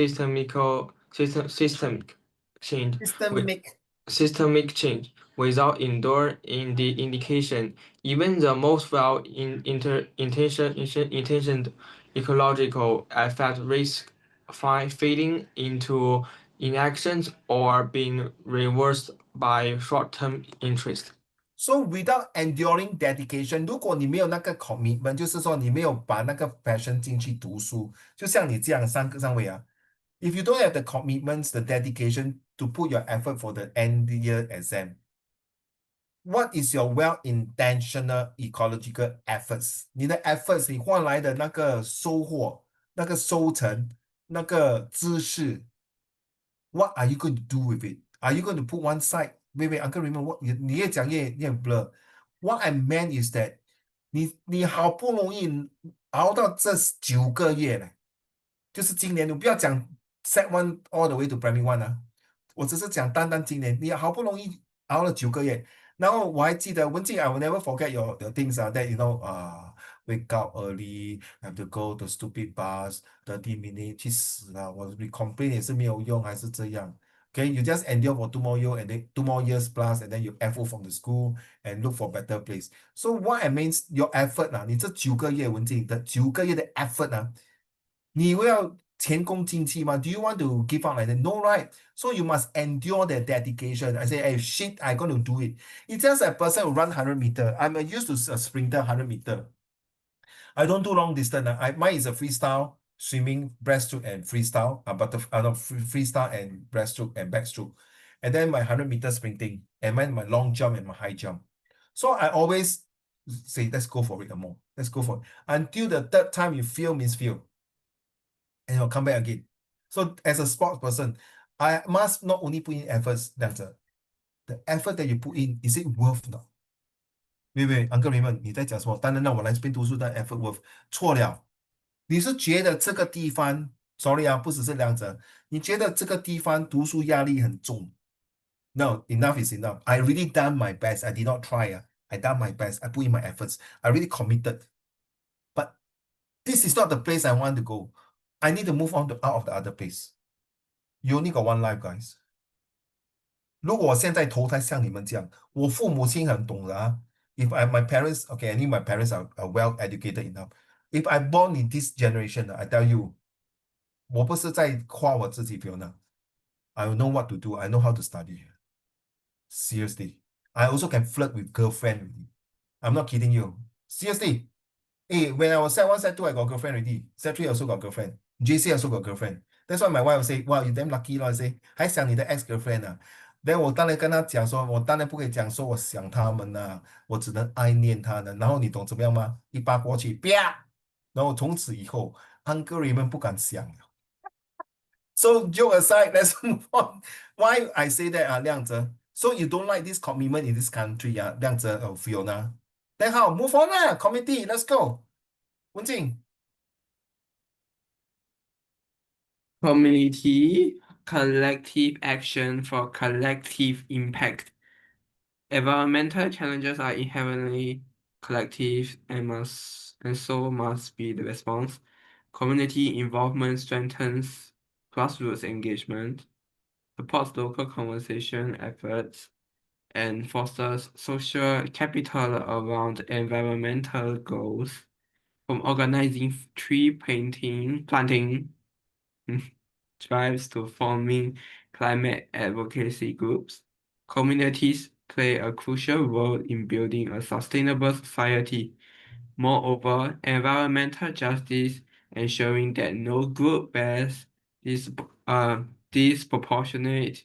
change with Systemic. systemic change without indication. Even the most intentioned ecological effect risk fading into inactions or being reversed by short-term interest. So without enduring dedication, 如果你没有那个 commitment，就是说你没有把那个 passion 进去读书，就像你这样三位啊。If you don't have the commitments, the dedication to put your effort for the end year exam, what is your well-intentional ecological efforts? 你的 efforts 你换来的那个收获、那个收成、那个知识 what are you going to do with it? Are you going to put one side? Wait, Uncle remember what 你越讲越 blur. What I meant is that 你好不容易熬到这9个月了，就是今年，你不要讲 set one all the way to primary one 啊，我只是讲单单今年，你好不容易熬了9个月，然后我还记得文静 I will never forget your things that you know wake up early, have to go to stupid bus, 30 minutes 去死了，我 complain 也是没有用，还是这样。Okay, you just endure for 2 more years and then 2 more years plus, and then you FO from the school and look for better place. So what I means your effort 你这9个月文静的9个月的 effort 你要前功尽弃吗？ Do you want to give up like that? No, right? So you must endure the dedication. I say, hey, shit, I'm going to do it. It's just a person who run 100 meter. I'm used to a sprinter 100 meter. I don't do long distance. Mine is a freestyle, swimming, breaststroke, and freestyle. Freestyle and breaststroke and backstroke. And then my 100 meter sprinting, and then my long jump and my high jump. So I always say, let's go for it more. Let's go for it. Until the third time you fail means fail. And you'll come back again. So as a sports person, I must not only put in efforts, the effort that you put in, is it worth not? Wait, Uncle Raymond, 你在讲什么？当然让我来这边读书的 effort worth 错了。你是觉得这个地方 ，sorry 不只是两者，你觉得这个地方读书压力很重 ？No, enough is enough. I really done my best. I did not try. I done my best. I put in my efforts. I really committed. But this is not the place I want to go. I need to move on to out of the other place. You only got one life, guys. 如果我现在投胎像你们这样，我父母亲很懂的If my parents, okay, I think my parents are well educated enough. If I born in this generation, I tell you, 我不是在夸我自己 Fiona. I know what to do. I know how to study. Seriously. I also can flirt with girlfriend already. I'm not kidding you. Seriously. Hey, when I was set 1, set 2, I got girlfriend already. Set 3 also got girlfriend. JC also got girlfriend. That's why my wife will say, wow, you damn lucky lah. I say, 还想你的 ex girlfriend 啊。Then 我当然跟他讲说，我当然不可以讲说我想他们呐、我只能爱念他们。然后你懂怎么样吗？一巴过去，啪！然后从此以后，Uncle Raymond 不敢想了。So joke aside, let's move on. Why I say that 啊，亮哲 So you don't like this commitment in this country 啊，亮哲Fiona. Then how? Move on 啦 committee, let's go. 文静。Community, collective action for collective impact. Environmental challenges are inherently collective and so must be the response. Community involvement strengthens grassroots engagement, supports local conservation efforts, and fosters social capital around environmental goals, from organizing tree planting drives to forming climate advocacy groups. Communities play a crucial role in building a sustainable society. Moreover, environmental justice ensuring that no group bears disproportionate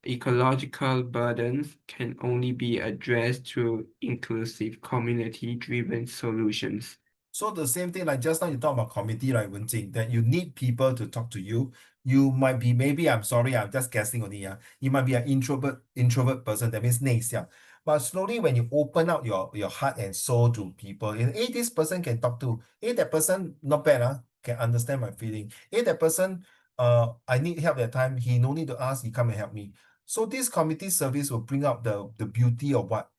ecological burdens can only be addressed through inclusive community-driven solutions. So the same thing like just now you talk about committee, right, Wenjing, that you need people to talk to you. You might be, maybe, I'm sorry, I'm just guessing only. You might be an introvert person, that means 内向. But slowly when you open out your heart and soul to people, and hey, this person can talk to, hey, that person not bad, can understand my feeling. Hey, that person, I need help that time, he no need to ask, he come and help me. So this committee service will bring out the beauty of what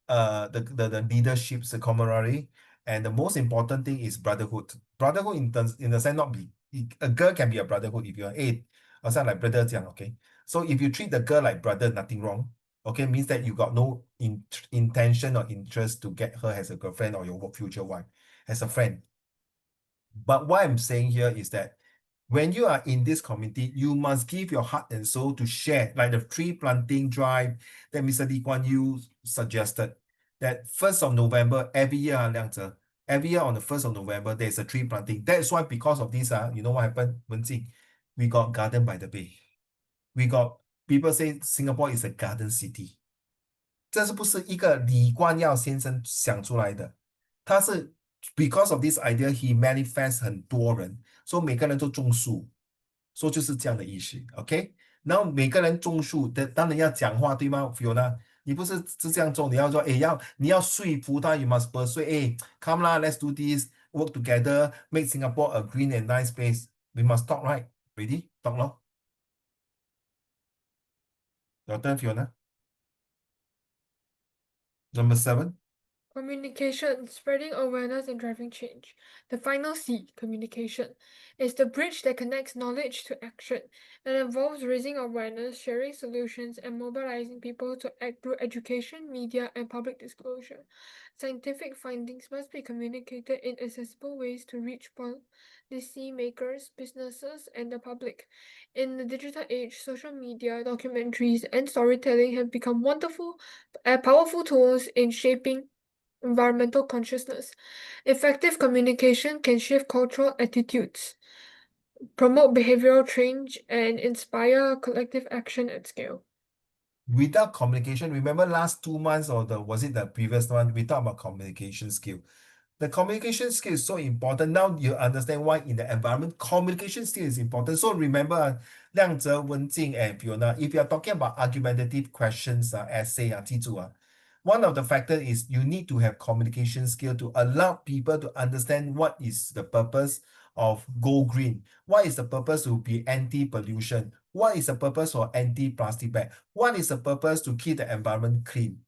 the leaderships, the camaraderie, and the most important thing is brotherhood. Brotherhood in the sense not be a girl can be a brotherhood if you're eight, or something like brother 这样, okay. So if you treat the girl like brother, nothing wrong. Okay, means that you got no intention or interest to get her as a girlfriend or your future wife, as a friend. But what I'm saying here is that when you are in this community, you must give your heart and soul to share, like the tree planting drive that Mr. Lee Kuan Yew suggested. That 1st of November, every year, every year on the 1st of November, there's a tree planting. That's why because of this, you know what happened, Wenjing? We got Garden by the Bay. We got, people say Singapore is a garden city. 这是不是一个李光耀先生想出来的？他是 because of this idea, he manifests 很多人，所以每个人都种树，说就是这样的意思 ，OK？ 然后每个人种树的，当然要讲话，对吗 ，Fiona？你不是这样做，你要说，哎，你要说服他 ，you must persuade，哎，come 啦，let's do this，work together，make Singapore a green and nice place. We must talk, right? Ready? Talk 咯。Your turn, Fiona. Number 7. Communication, spreading awareness and driving change. The final C, communication, is the bridge that connects knowledge to action and involves raising awareness, sharing solutions, and mobilizing people to act through education, media, and public disclosure. Scientific findings must be communicated in accessible ways to reach policy makers, businesses, and the public. In the digital age, social media, documentaries, and storytelling have become wonderful and powerful tools in shaping environmental consciousness. Effective communication can shift cultural attitudes, promote behavioral change, and inspire collective action at scale. Without communication, remember last 2 months or was it the previous one, we talked about communication skill. The communication skill is so important. Now you understand why in the environment, communication skill is important. So remember, Liang Zhe, Wenjing, and Fiona, if you are talking about argumentative questions, essay, 记住, one of the factors is you need to have communication skill to allow people to understand what is the purpose of go green. What is the purpose to be anti-pollution? What is the purpose for anti-plastic bag? What is the purpose to keep the environment clean?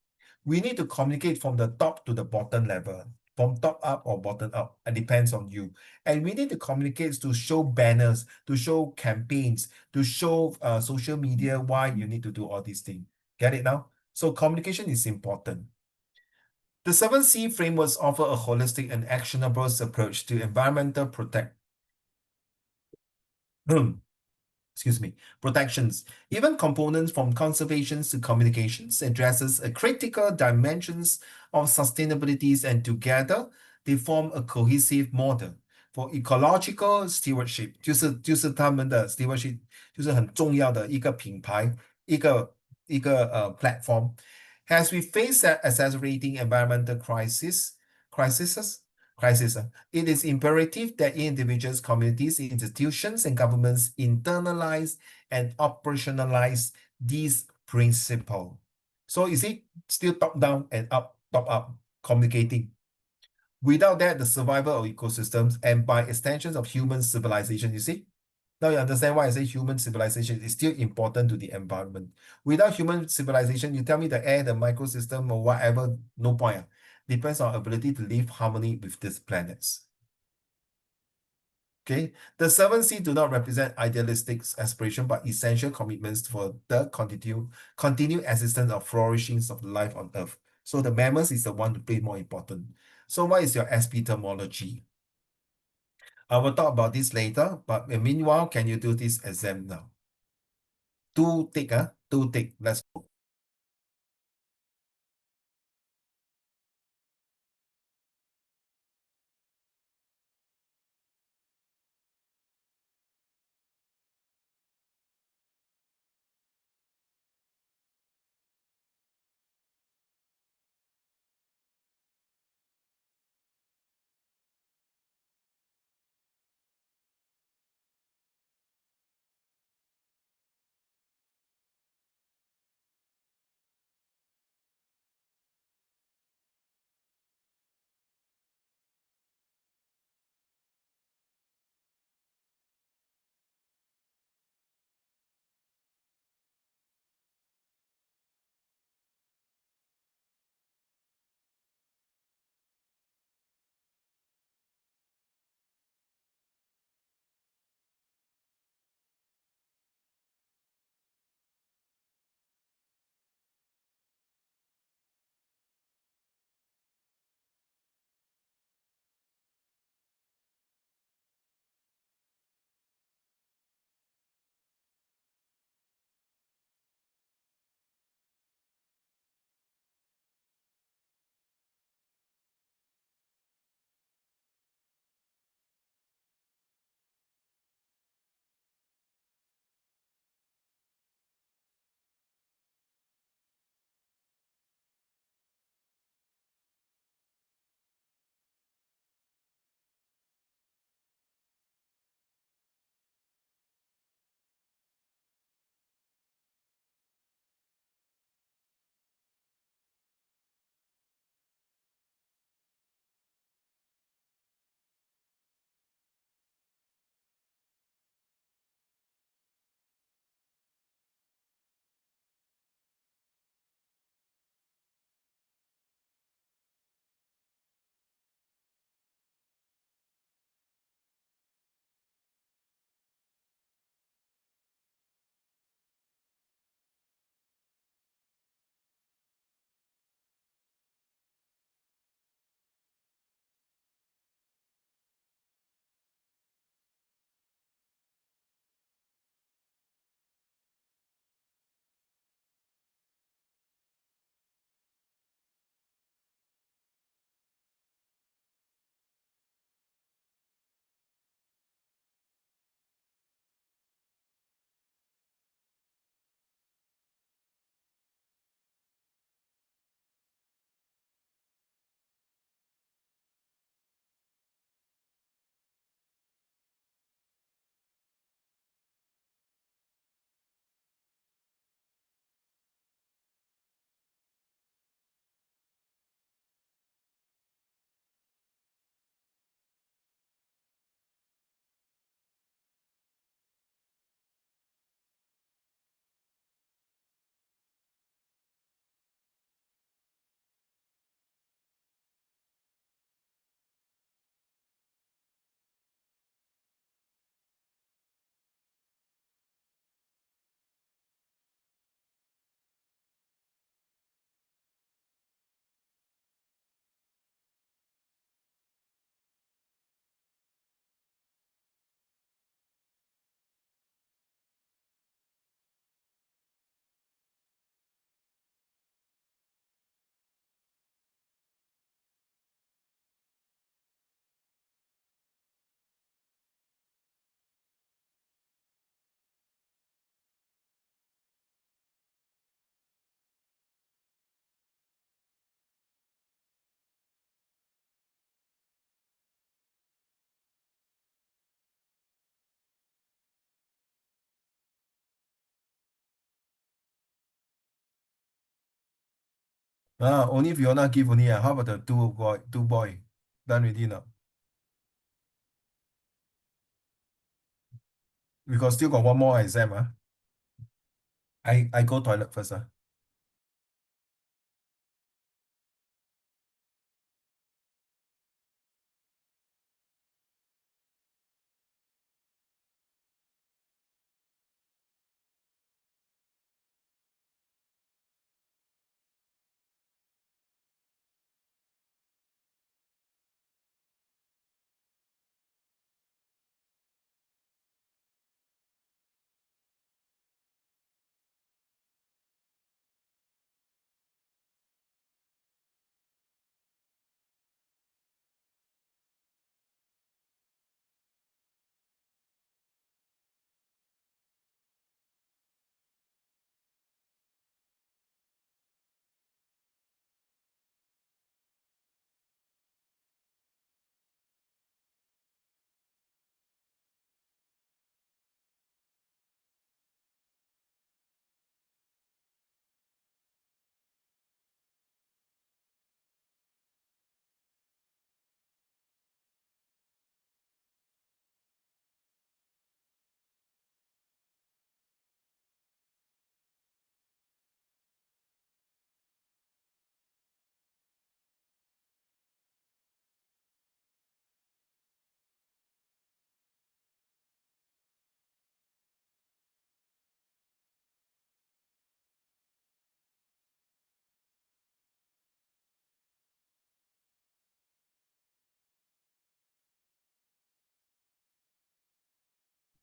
We need to communicate from the top to the bottom level, from top up or bottom up. It depends on you. And we need to communicate to show banners, to show campaigns, to show social media why you need to do all these things. Get it now? So communication is important. The 7C frameworks offer a holistic and actionable approach to environmental excuse me, protections, even components from conservations to communications addresses a critical dimensions of sustainability, and together they form a cohesive model for ecological stewardship，就是他们的 stewardship，就是很重要的一个品牌，一个platform. As we face that accelerating environmental crisis, it is imperative that individuals, communities, institutions, and governments internalize and operationalize these principles. So you see, still top down and top up, communicating. Without that, the survival of ecosystems and by extensions of human civilization, you see? Now you understand why I say human civilization is still important to the environment. Without human civilization, you tell me the air, the microsystem, or whatever, no point. Depends on ability to live harmony with these planets. Okay, the 7C do not represent idealistic aspiration, but essential commitments for the continued existence of flourishings of life on Earth. So the mammals is the one to play more important. So what is your SP terminology? I will talk about this later, but meanwhile, can you do this exam now? Two tick, two tick. Let's go. Only Fiona give only. How about the two boy? Done already now. We still got one more exam. I go toilet first.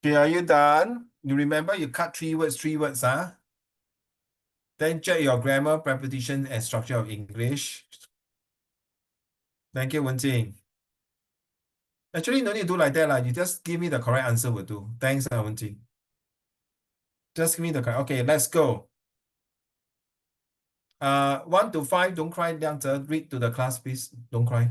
Okay, are you done? You remember you cut three words, Then check your grammar, preposition, and structure of English. Thank you, Wenjing. Actually, no need to do like that. You just give me the correct answer will do. Thanks, Wenjing. Just give me the correct. Okay, let's go. 1 to 5, don't cry, Liangze. Read to the class, please. Don't cry.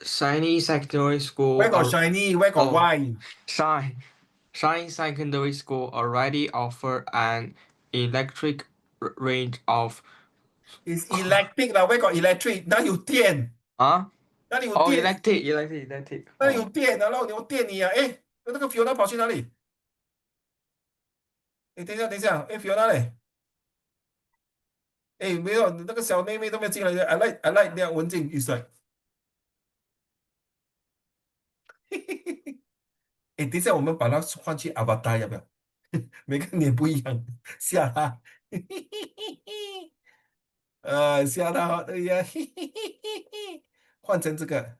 Shiny Secondary School. Where got shiny? Where got why? Shiny Secondary School already offer an electric range of. It's electric lah. Where got electric? 哪有电？哪里有电？ electric. 哪里有电啊？然后你有电你啊？哎，那个 Fiona 跑去哪里？哎，等一下，哎 Fiona 嘞？哎，没有，那个小妹妹都没有进来的。I like 那样文静，is like 哎，等一下，我们把它换去 Avatar 要不要？每个脸不一样，吓他。吓他，哎呀，换成这个。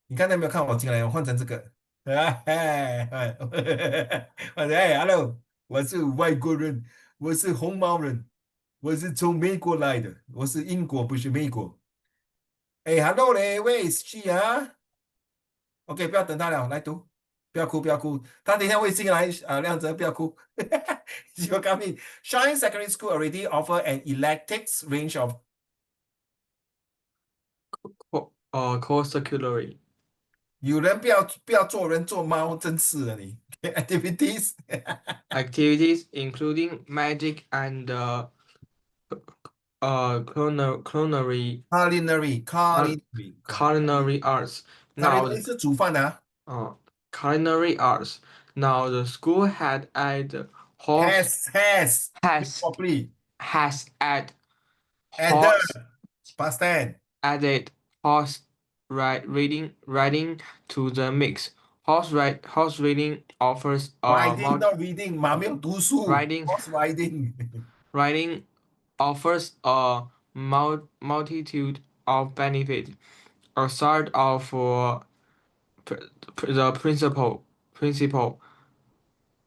你刚才没有看我进来，我换成这个。Hello，我是外国人，我是红毛人，我是从美国来的，我是英国，不是美国。哎，Hello 嘞，Where is she 啊？OK，不要等他了，来读，不要哭，不要哭，他等一下会进来亮泽，不要哭。You got me. Shine Secondary School already offer an electric range of Co-curricular 有人不要做人做猫，真是的你。Activities activities including magic and culinary arts. Now, 是煮饭的culinary arts. Now the school had added horse has has properly has add and horse past tense added horse riding to the mix. Horse riding offers riding not reading 马没有读书 riding horse riding riding offers a multitude of benefits. Aside of the principle,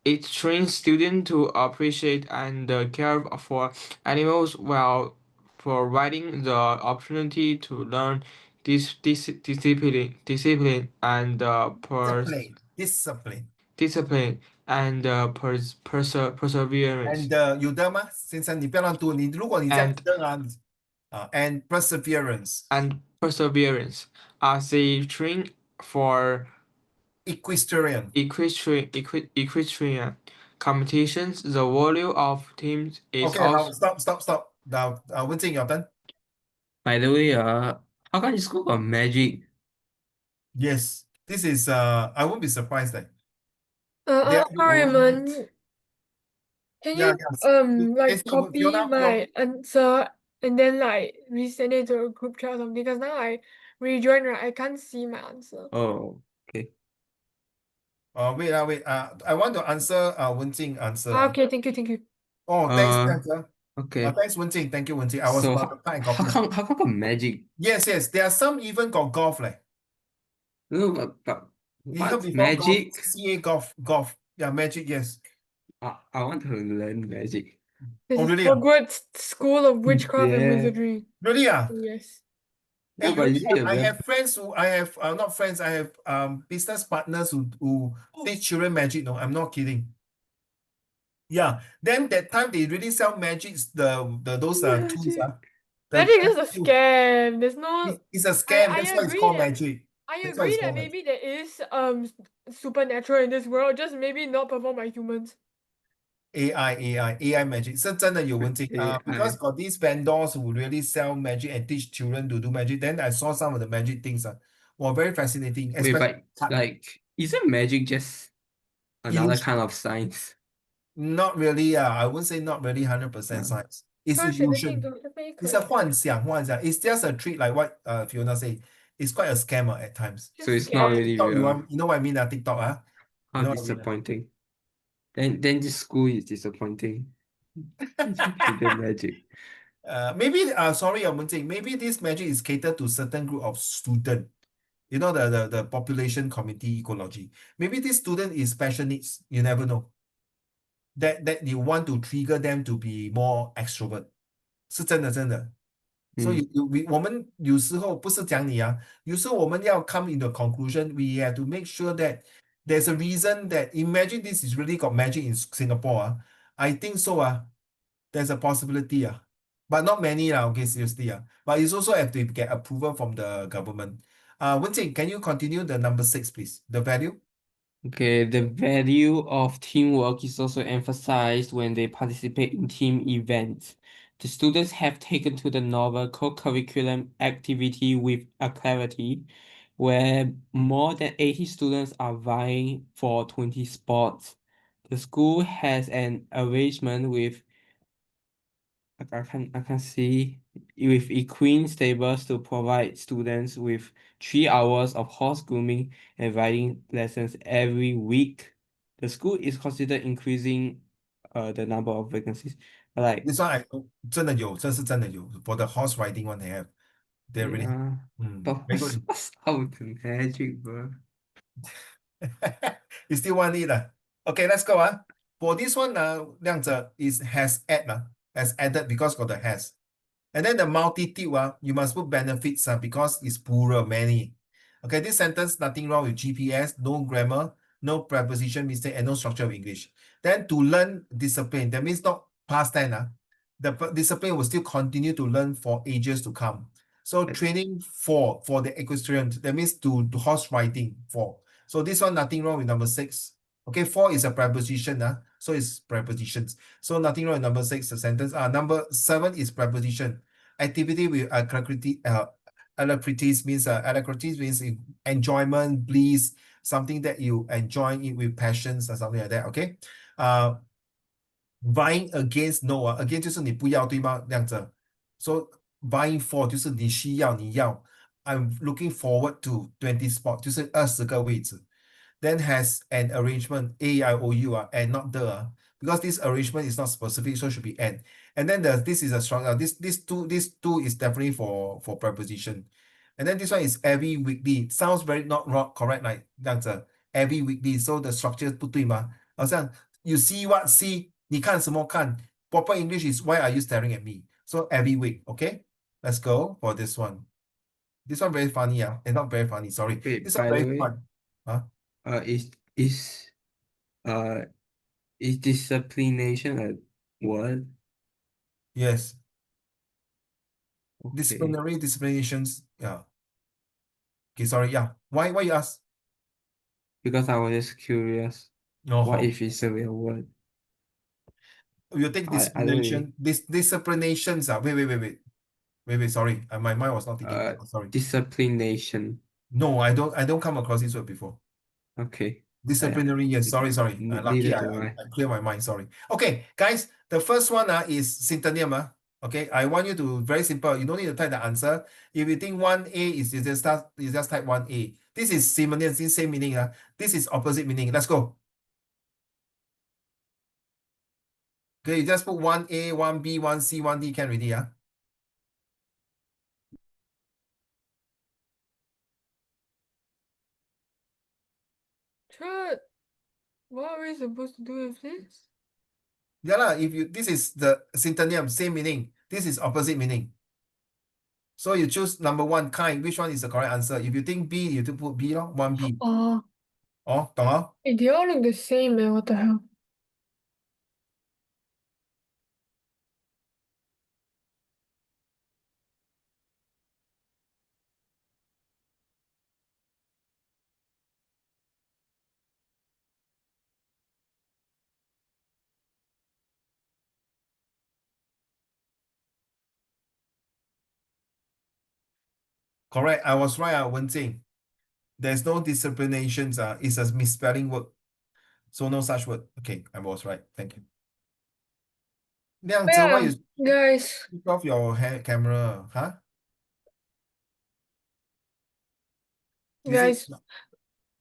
it trains students to appreciate and care for animals while providing the opportunity to learn discipline and discipline and perseverance and 有的吗？先生，你不要乱读，如果你这样 and 的and perseverance as a train for equestrian equestrian competitions, the value of teams is Okay, now also. stop. Now, Wen-Jing, your turn. By the way, how come this school got magic? Yes, this is I won't be surprised that Raymond, can yeah, you yes. like So copy Fiona, my answer and then like resend it to a group chat or something? Because now I rejoin, right? I can't see my answer. Oh, okay. wait, I want to answer Wen-Jing answer. Okay, thank you. Oh, thanks, Okay. thanks, Wen-Jing. Thank you, Wen-Jing. I was So about to try and copy. how come got magic? Yes, there are some even got golf like. No, but You heard what's before golf, magic? CA golf. Yeah, magic, yes. I want to learn magic. This Oh, is really? Hogwarts School of Witchcraft and Yeah. Wizardry. Really? Yes. Hey, No, but really? is it a I real? have friends who I have not friends. I have business partners who teach children magic. No, I'm not kidding. Yeah. Then that time they really sell magics. The those tools. Magic. Magic is magic a tool. scam. There's no. It's a scam. I That's why it's agree called that magic. I That's why agree it's that called magic. maybe there is supernatural in this world, just maybe not performed by humans. AI magic 是真的有问题 because AI. got these vendors who really sell magic and teach children to do magic. Then I saw some of the magic things. Were very fascinating, Wait, especially but like, isn't magic just another illusion. kind of science? Not really. I wouldn't say not really 100% science. It's 他选的这 illusion. 个会被 It's a 可 幻想. It's just a trick like what Fiona say. It's quite a scammer at times. So just it's not scam. really TikTok, real. you know what I mean? TikTok, you How know what I mean? disappointing. Then this school is disappointing. The magic. Maybe sorry, I'm saying maybe this magic is catered to certain group of student. You know the population committee ecology. Maybe this student is special needs. You never know. That you want to trigger them to be more extrovert. 是真的. So我们有时候不是讲你有时候我们要 come into a conclusion. We have to make sure that there's a reason that imagine this is really got magic in Singapore. I think so. There's a possibility. But not many. Okay, seriously. But it's also have to get approval from the government. Wen-Jing, can you continue the number 6, please? The value? Okay, the value of teamwork is also emphasized when they participate in team events. The students have taken to the novel co-curriculum activity with a clarity, where more than 80 students are vying for 20 spots. The school has an arrangement with I can see with equine stables to provide students with 3 hours of horse grooming and riding lessons every week. The school is considered increasing the number of vacancies. Like This one I 真的有, 这是真的有. For the horse riding one they have. They really yeah, but very good. what's up with the magic, bro? You still want it? Okay, let's go. For this one, 亮者 has added because of the has. And then the multitude, you must put benefits because it's plural, many. Okay, this sentence, nothing wrong with GPS, no grammar, no preposition mistake, and no structure of English. Then to learn discipline, that means not past tense. The discipline will still continue to learn for ages to come. So training for the equestrian, that means to horse riding for. So this one, nothing wrong with number 6. Okay, 4 is a preposition. So it's prepositions. So nothing wrong with number 6, the sentence. Number 7 is preposition. Activity with alacrities means enjoyment, bliss, something that you enjoy it with passions or something like that. Okay. Vying against no against 就是你不要对吗？这样子。So vying for 就是你需要你要。I'm looking forward to 20 spot 就是20个位置。Then has an arrangement A-I-O-U and not the because this arrangement is not specific, so it should be and. And then this is a strong this two is definitely for preposition. And then this one is every weekly. Sounds very not correct, like 这样子 every weekly. So the structure 不对吗？好像 you see what see 你看什么看 proper English is why are you staring at me? So every week, okay? Let's go for this one. This one very funny, and not very funny, sorry. Wait, This one by the very way, fun. is uh is disciplination a word? Yes. Okay. Disciplinations, yeah. Okay, sorry, yeah. Why you ask? Because I was just curious. No. What if it's a real word? You take I don't really. disciplination, disciplinations. Wait, sorry. My mind was not thinking that. Sorry. Disciplination. No, I don't come across this word before. Okay. Disciplinary, yes. Sorry. Lucky Neither I, do I, I. I clear my mind. Sorry. Okay, guys. The first one is synonym. Okay, I want you to very simple. You don't need to type the answer. If you think 1A is you just type 1A. This is synonyms, this same meaning. This is opposite meaning. Let's go. Okay, you just put 1A, 1B, 1C, 1D can already. Chut, what are we supposed to do with this? Yeah, lah. This is the synonym, same meaning. This is opposite meaning. So you choose number one, kind. Which one is the correct answer? If you think B, you have to put B, 1B. Oh, Oh, 懂了? they all look the same, man. What the hell? Correct. I was right, Wenjing. There's no disciplinations. It's a misspelling word. So no such word. Okay, I was right. Thank you. Liang Zhe, why Yeah, you guys, switch off your camera? Huh? You say guys.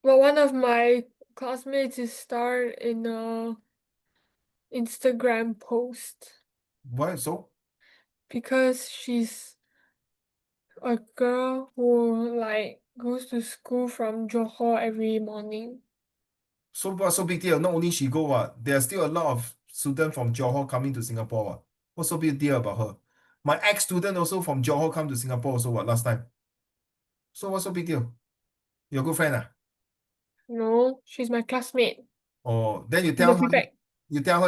Well, one of my classmates is starred in a Instagram post what? So because she's a girl who like goes to school from Johor every morning. what's so big deal? Not only she go, there are still a lot of students from Johor coming to Singapore. What's so big deal about her? My ex-student also from Johor come to Singapore also last time. So what's so big deal? Your good friend. No, she's my classmate Oh, then you in the tell her, prefect.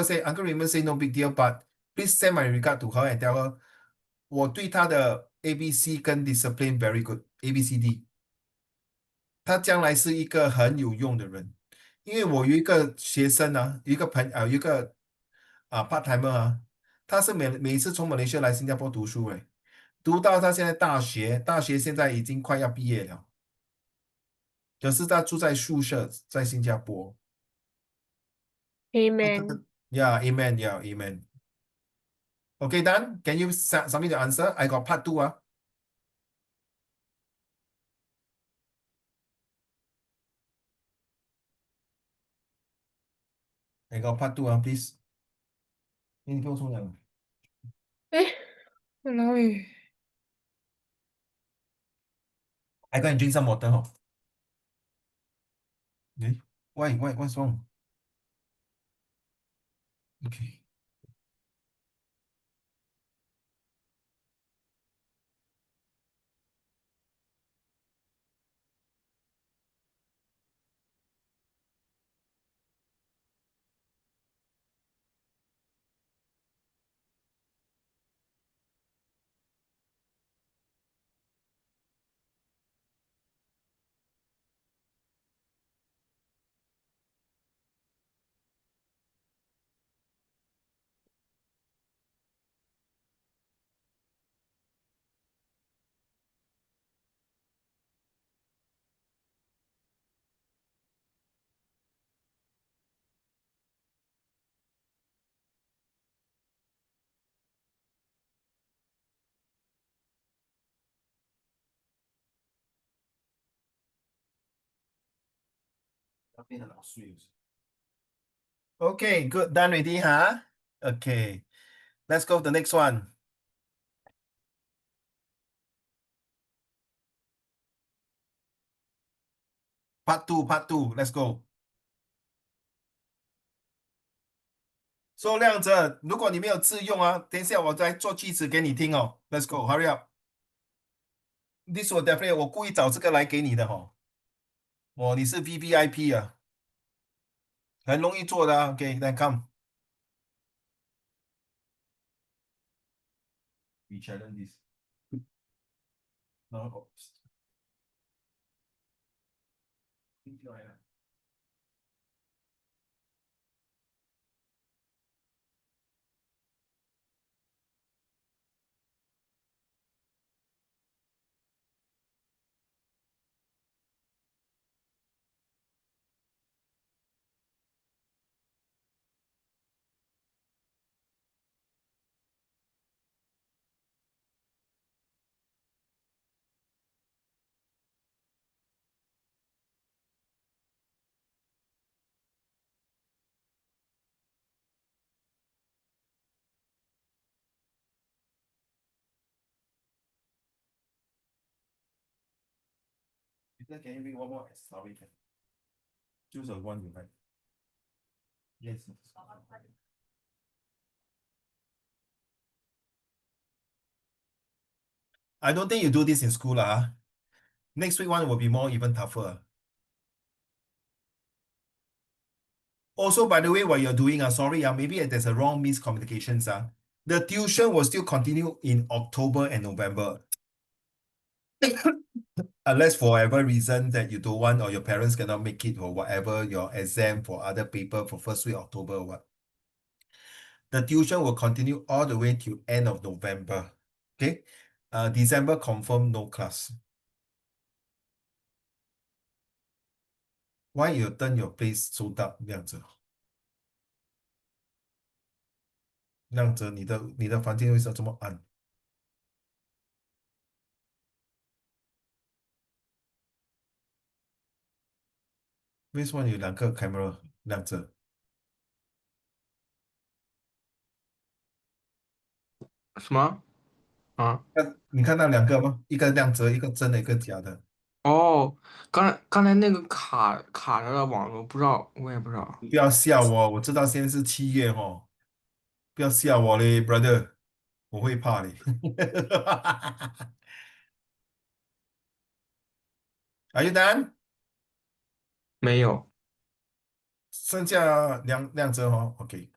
say, Uncle Raymond say no big deal, but please send my regard to her and tell her 我对她的 ABC 跟 discipline very good ABCD，她将来是一个很有用的人。因为我有一个学生有一个有一个part timer他是每次从马来西亚来新加坡读书读到他现在大学现在已经快要毕业了，可是他住在宿舍在新加坡。Amen. Yeah, amen. Yeah, amen. Okay, done. Can you submit the answer? I got part 2. I got part 2 please. 你不用冲凉了。Walao eh. I go and drink some water. Okay. What's wrong? Okay. Okay, good. Done already, huh? Okay. Let's go to the next one. Part 2. Let's go. So 亮着，如果你没有字用等一下我再做句子给你听哦。Let's go, hurry up. This will definitely 我故意找这个来给你的你是 VVIP 很容易做的Okay, then come. We challenge this. No. Peter, can you read one more story? Choose a one you like. Yes. I don't think you do this in school, lah. Next week one will be more even tougher. Also, by the way, what you're doing, sorry, maybe there's a wrong miscommunications. The tuition will still continue in October and November. Unless for whatever reason that you don't want or your parents cannot make it or whatever, your exam for other paper for first week October or what. The tuition will continue all the way till end of November. Okay. December confirm no class. Why you turn your place so dark 这样子？这样子你的房间为什么这么暗？为什么有两个 camera 亮着？什么？啊？你看到两个吗？一个亮着，一个真的，一个假的。哦，刚才那个卡着的网络，不知道，我也不知道。你不要笑我，我知道现在是7月哦，不要笑我嘞，brother，我会怕嘞。Are you done？没有。剩下亮着哦，OK。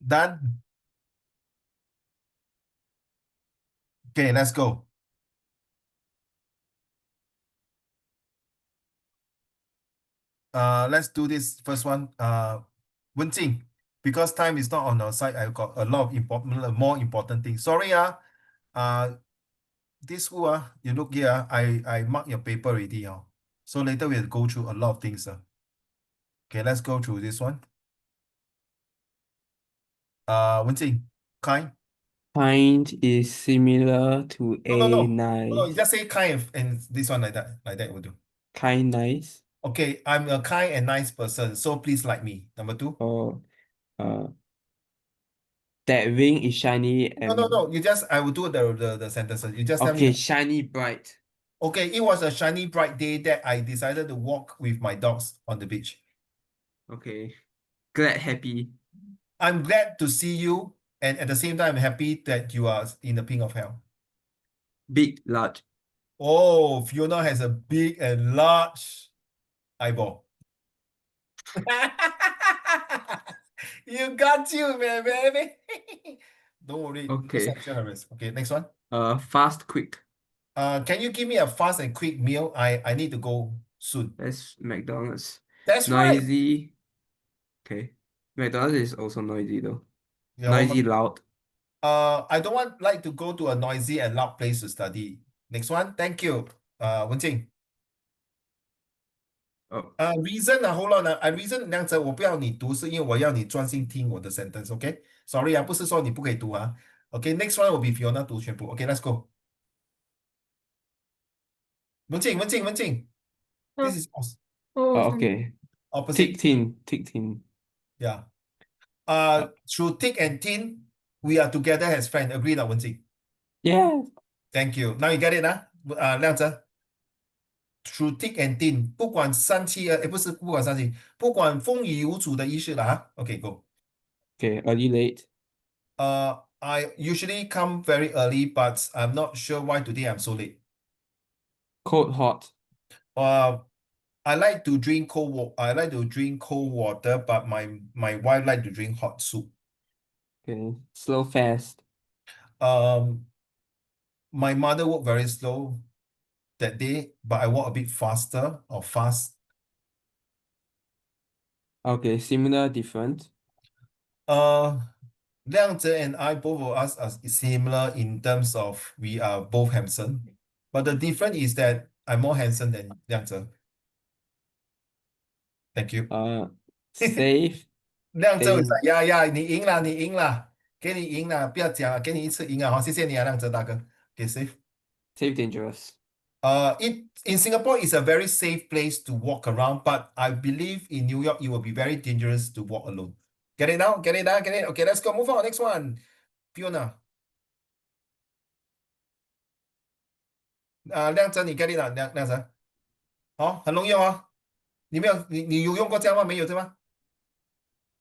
Done. Okay, let's go. Let's do this first one. Wenjing, because time is not on our side, I've got a lot of more important things. Sorry, this school, you look here, I mark your paper already. So later we'll go through a lot of things. Okay, let's go through this one. Wenjing, kind. Kind is similar to No, a you nice. just say kind and this one like that will do. Kind nice. Okay, I'm a kind and nice person, so please like me. Number 2. Or uh, that ring is shiny and No. I will do the sentences. You just tell me. okay, shiny bright. Okay, it was a shiny, bright day that I decided to walk with my dogs on the beach. Okay, glad happy. I'm glad to see you, and at the same time, I'm happy that you are in the pink of hell. Big large. Oh, Fiona has a big and large eyeball. You got you, man, baby. Don't worry, no Okay. sexual harassment. Okay, next one. Fast quick. Can you give me a fast and quick meal? I need to go soon. That's McDonald's. That's right. Noisy. Okay. McDonald's is also noisy though. Yeah, Noisy, loud. I don't like to go to a noisy and loud place to study. Next one, thank you. Wenjing. Oh, Reason hold on reason 这样子我不要你读，是因为我要你专心听我的 sentence，OK？ Sorry 不是说你不可以读啊。OK, next one will be Fiona 读全部。OK, let's go. 文静 this is Oh, okay. opposite. Thick thin. Yeah. Through thick and thin, we are together as friends. Agree 了，文静 Yeah. Thank you. Now you get it 亮泽 Through thick and thin， 不管不是不管三七，不管风雨无阻的意思了哈。OK, go. Okay, early late. I usually come very early, but I'm not sure why today I'm so late. Cold hot. I like to drink cold water, but my wife like to drink hot soup. Okay. Slow fast. My mother walked very slow that day, but I walk a bit faster or fast. Okay, similar, different. Liang Zhe and I, both of us are similar in terms of we are both handsome, but the difference is that I'm more handsome than Liang Zhe. Thank you. Safe 亮泽 is thing. like, yeah, 你赢了，你赢了，给你赢了，不要讲了，给你一次赢了，好，谢谢你啊，亮泽大哥。Okay, safe. Safe dangerous. In Singapore, it's a very safe place to walk around, but I believe in New York, it will be very dangerous to walk alone. Get it now? Get it now? Get it? Okay, let's go. Move on. Next one. Fiona. 亮泽，你 get it 了，亮泽。好，很容易哦。你有用过这样吗？没有对吗？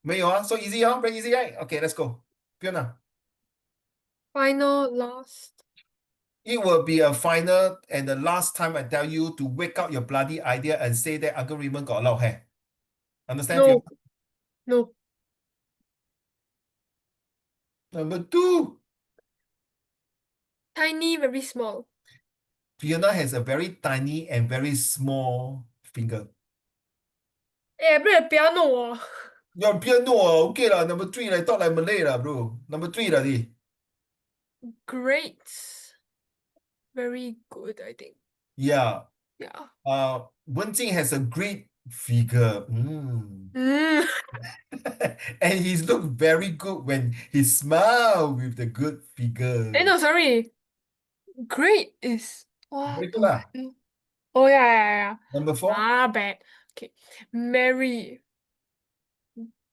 没有啊，so easy 哦，very easy right? Okay, let's go. Fiona. Final last. It will be a final and the last time I tell you to wake up your bloody idea and say that Uncle Raymond got a lot of hair. Understand, Fiona? No. No. Number 2. Tiny, very small. Fiona has a very tiny and very small finger. Eh, play the piano. Oh. Your piano, okay lah. Number 3 lah. Talk like Malay lah, bro. Number 3 lah, di. Great. Very good, I think. Yeah. Yeah. Wen Jing has a great figure. Mm. And he's look very good when he smile with the good figure. Eh, no, sorry. Great is what Very good the lah. hell? Oh, yeah. Number 4. Not bad. Okay. Merry.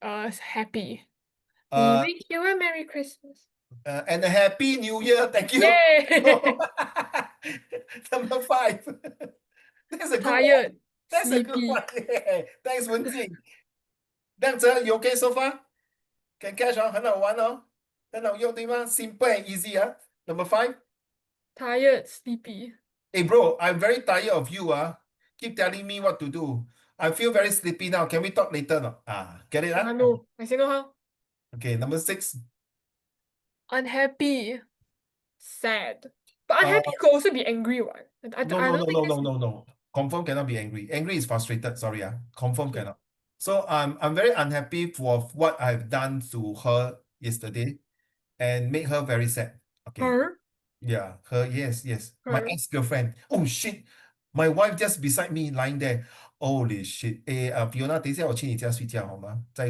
Happy. We Uh, wish you a Merry Christmas. and a happy new year. Thank you. Yay! Number 5. That's a good one. Tired. That's a good Sleepy. one. Yeah. Thanks, Wen Jing. Dancer, you okay so far? Can catch 哦，很好玩哦，很好用对吗？Simple and easy 啊。Number 5. Tired. Sleepy. Hey bro, I'm very tired of you Keep telling me what to do. I feel very sleepy now. Can we talk later? No? Get it? No. I say no how. Okay, number 6. Unhappy. Sad. But unhappy could also be angry, what? I No, don't no, think no, that's... no, no, no. Confirm cannot be angry. Angry is frustrated. Sorry, confirm Okay. cannot. So I'm very unhappy for what I've done to her yesterday and make her very sad. Okay. Her? Yeah, her, yes. My Her. ex-girlfriend. Oh shit. My wife just beside me lying there. Holy shit. Fiona, 等一下我去你家睡觉好吗？再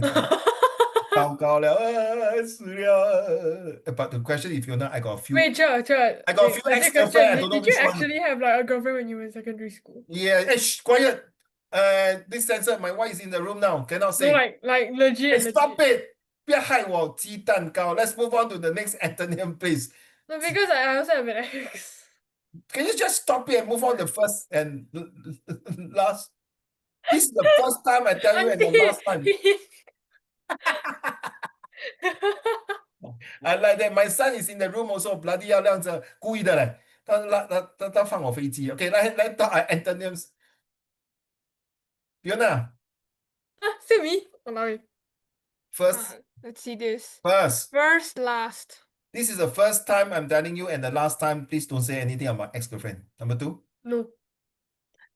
糟糕了，死了。But the question is, Fiona, I got a few. Wait, Cher. I got a few Legit ex-girlfriend, question. I don't know Did you which one. actually have like a girlfriend when you were in secondary school? Yeah, shh, quiet. This censored. My wife is in the room now. Cannot say. No, like legit. Hey, stop it. 不要害我鸡蛋糕. Let's move on to the next antonym, please. No, because I also have an ex. Can you just stop it and move on the first and last? This is the first time I tell you and the last time. I like that. My son is in the room also. Bloody 要亮着，故意的嘞。他放我飞机。Okay, 来 talk antonyms. Fiona, Say me? Walao eh. first. Let's see this. First. First, last. This is the first time I'm telling you, and the last time, please don't say anything about ex-girlfriend. Number 2. No.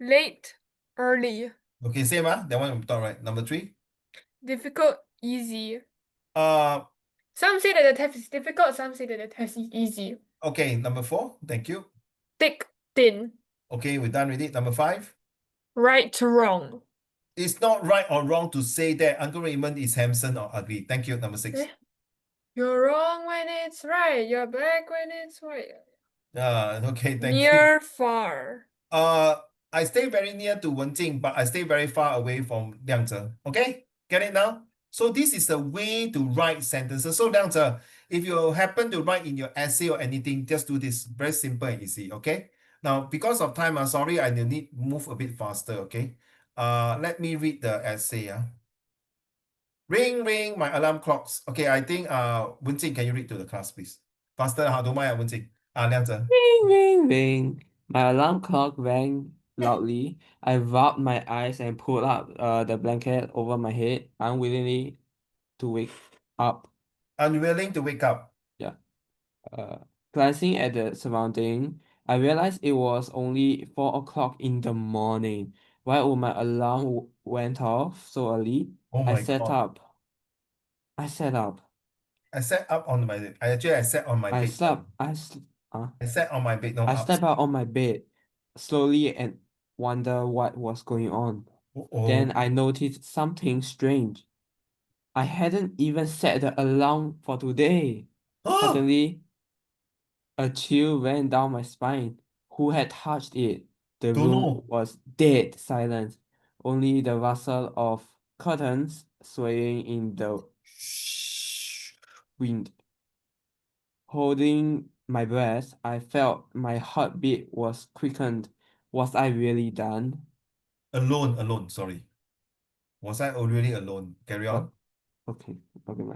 Late, early. Okay, same that one we talk right. Number 3. Difficult, easy. Uh, Some say that the test is difficult, some say that the test is easy. okay, number 4. Thank you. Thick, thin. Okay, we're done with it. Number 5. Right to wrong. It's not right or wrong to say that Uncle Raymond is handsome or ugly. Thank you. Number 6. Eh? You're wrong when it's right. You're black when it's white. Okay, thank you. Near, far. I stay very near to Wen Jing, but I stay very far away from Liang Zhe. Okay, get it now? So this is the way to write sentences. So Liang Zhe, if you happen to write in your essay or anything, just do this. Very simple and easy, okay? Now, because of time, I'm sorry, I need to move a bit faster, okay? Let me read the essay. Ring, ring, my alarm clocks. Okay, I think, Wen Jing, can you read to the class, please? Faster, don't mind, Wen Jing. Liang Zhe. Ring, ring, ring. My alarm clock rang loudly. I rubbed my eyes and pulled up the blanket over my head, unwillingly to wake up. Unwilling to wake up. Yeah. Glancing at the surrounding, I realized it was only 4 o'clock in the morning. Why would my alarm went off so early? Oh I my sat God. up. I sat up. I sat up on my bed. I sat on my I bed. slept. I sat on my bed. No, I up. stepped out on my bed slowly and wonder what was going on. Then Oh, I noticed something strange. I hadn't even set the alarm for today. oh. Suddenly, a chill ran down my spine. Who had touched it? The Don't room know. was dead silent. Only the rustle of curtains swaying in the Shh. wind. Holding my breath, I felt my heartbeat was quickened. Was I really done? Alone, sorry. Was I already alone? Carry Oh, on. okay,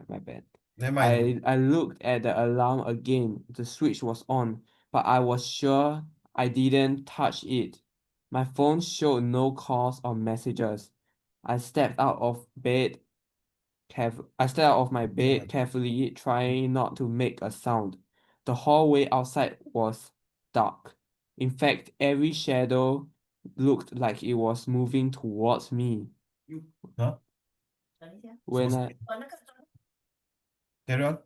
my bad. Never mind. I looked at the alarm again. The switch was on, but I was sure I didn't touch it. My phone showed no calls or messages. I stepped out of bed I stepped out of my Never bed mind. carefully, trying not to make a sound. The hallway outside was dark. In fact, every shadow looked like it was moving towards me. Huh? When So I carry on.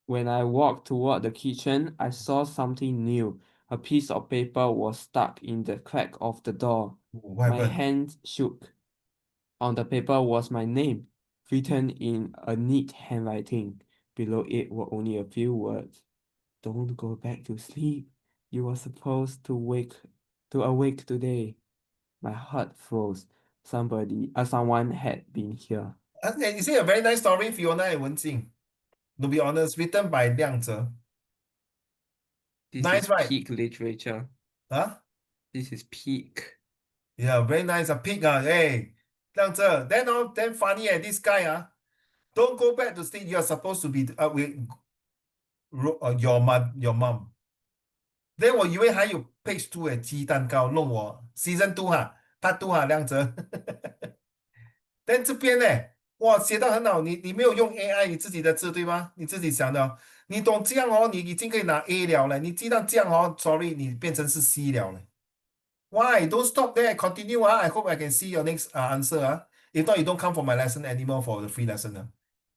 when I walked toward the kitchen, I saw something new. A piece of paper was stuck in the crack of the door. What My happened? hand shook. On the paper was my name, written in a neat handwriting. Below it were only a few words. Don't go back to sleep. You were supposed to awake today. My heart froze. Someone had been here. Is it a very nice story, Fiona and Wenjing? To be honest, written by Liang Zhe. This Nice, is right? peak literature. Huh? This is peak. Yeah, very nice. A pig, hey. Liang Zhe. Then funny, this guy, don't go back to sleep. You're supposed to be with your mom. Then 我以为还有 page two 鸡蛋糕弄我 season two part two 亮泽。但这边呢，哇，写到很好，你没有用 AI 你自己的字对吗？你自己想的你懂这样你已经可以拿 A 了了，你知道这样sorry，你变成是 C 了了。Why? Don't stop there. Continue. I hope I can see your next answer. If not, you don't come for my lesson anymore for the free lesson.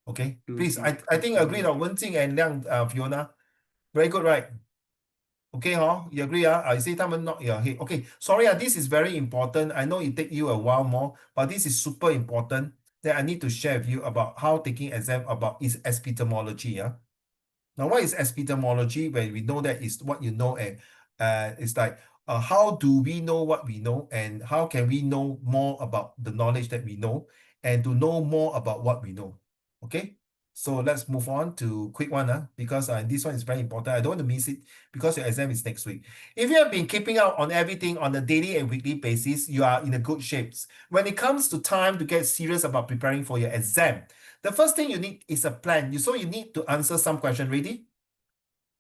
Okay? To Please. be I think I agree on continued. Wenjing and Liang Fiona. Very good, right? Okay, you agree? I say 他们 not your head. Okay, sorry, this is very important. I know it take you a while more, but this is super important that I need to share with you about how taking exam about is epistemology. Now, what is epistemology? When we know that is what you know, and it's like how do we know what we know, and how can we know more about the knowledge that we know, and to know more about what we know. Okay, so let's move on to quick one, because this one is very important. I don't want to miss it because your exam is next week. If you have been keeping up on everything on a daily and weekly basis, you are in a good shape. When it comes to time to get serious about preparing for your exam, the first thing you need is a plan. So you need to answer some question. Ready?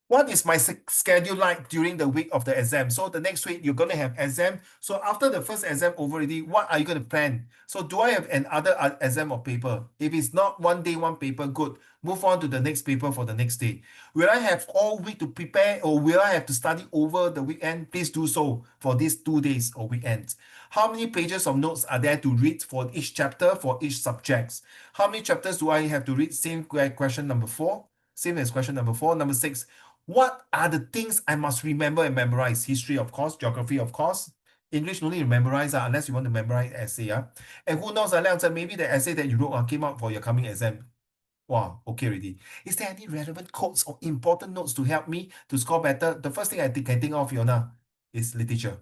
What is my schedule like during the week of the exam? So the next week you're going to have exam. So after the first exam over already, what are you going to plan? So do I have another exam or paper? If it's not one day, one paper, good. Move on to the next paper for the next day. Will I have all week to prepare, or will I have to study over the weekend? Please do so for these 2 days or weekends. How many pages of notes are there to read for each chapter, for each subject? How many chapters do I have to read? Same question number 4. Same as question number 4. Number 6. What are the things I must remember and memorize? History, of course. Geography, of course. English no need to memorize unless you want to memorize essay. And who knows, maybe the essay that you wrote came out for your coming exam. Wow, okay already. Is there any relevant quotes or important notes to help me to score better? The first thing I can think of, Fiona, is literature.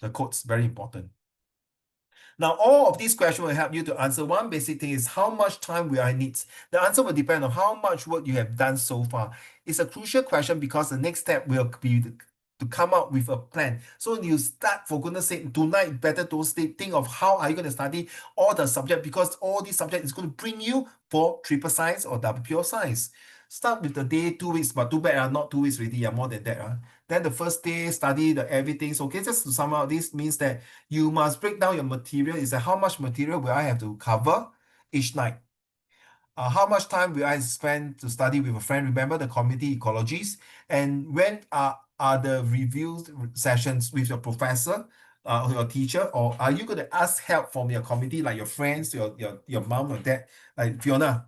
The quotes, very important. Now, all of these questions will help you to answer one basic thing is how much time will I need? The answer will depend on how much work you have done so far. It's a crucial question because the next step will be to come up with a plan. So you start, for goodness sake, tonight, better to think of how are you going to study all the subject, because all these subject is going to bring you for triple science or double pure science. Start with the day, 2 weeks, but too bad, not 2 weeks already, more than that. Then the first day, study the everything. So okay, just to sum up, this means that you must break down your material. Is that how much material will I have to cover each night? How much time will I spend to study with a friend? Remember the community ecologies. And when are the review sessions with your professor, or your teacher, or are you going to ask help from your community, like your friends, your mom or dad, like Fiona?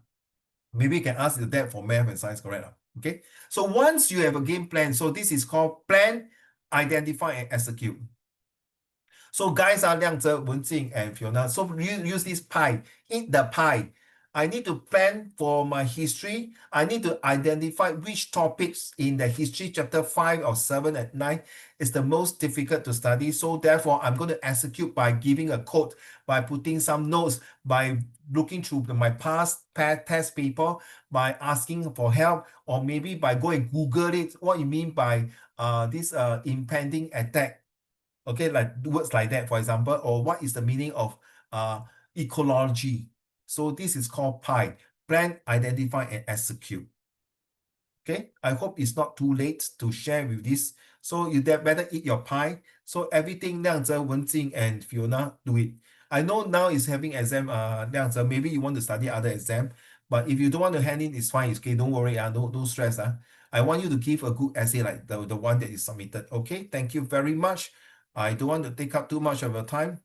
Maybe you can ask your dad for math and science, correct? Okay. So once you have a game plan, so this is called plan, identify, and execute. So guys are Liang Zhe, Wen Jing, and Fiona. So use this pie. Eat the pie. I need to plan for my history. I need to identify which topics in the history chapter 5 or 7 and 9 is the most difficult to study. So therefore, I'm going to execute by giving a code, by putting some notes, by looking through my past test paper, by asking for help, or maybe by going Google it, what you mean by this impending attack. Okay, like words like that, for example, or what is the meaning of ecology? So this is called PI, plan, identify, and execute. Okay, I hope it's not too late to share with this. So you better eat your pie. So everything Liang Zhe, Wen Jing, and Fiona do it. I know now is having exam, Liang Zhe, maybe you want to study other exam, but if you don't want to hand in, it's fine. It's okay, don't worry, no stress. I want you to give a good essay like the one that is submitted. Okay, thank you very much. I don't want to take up too much of your time.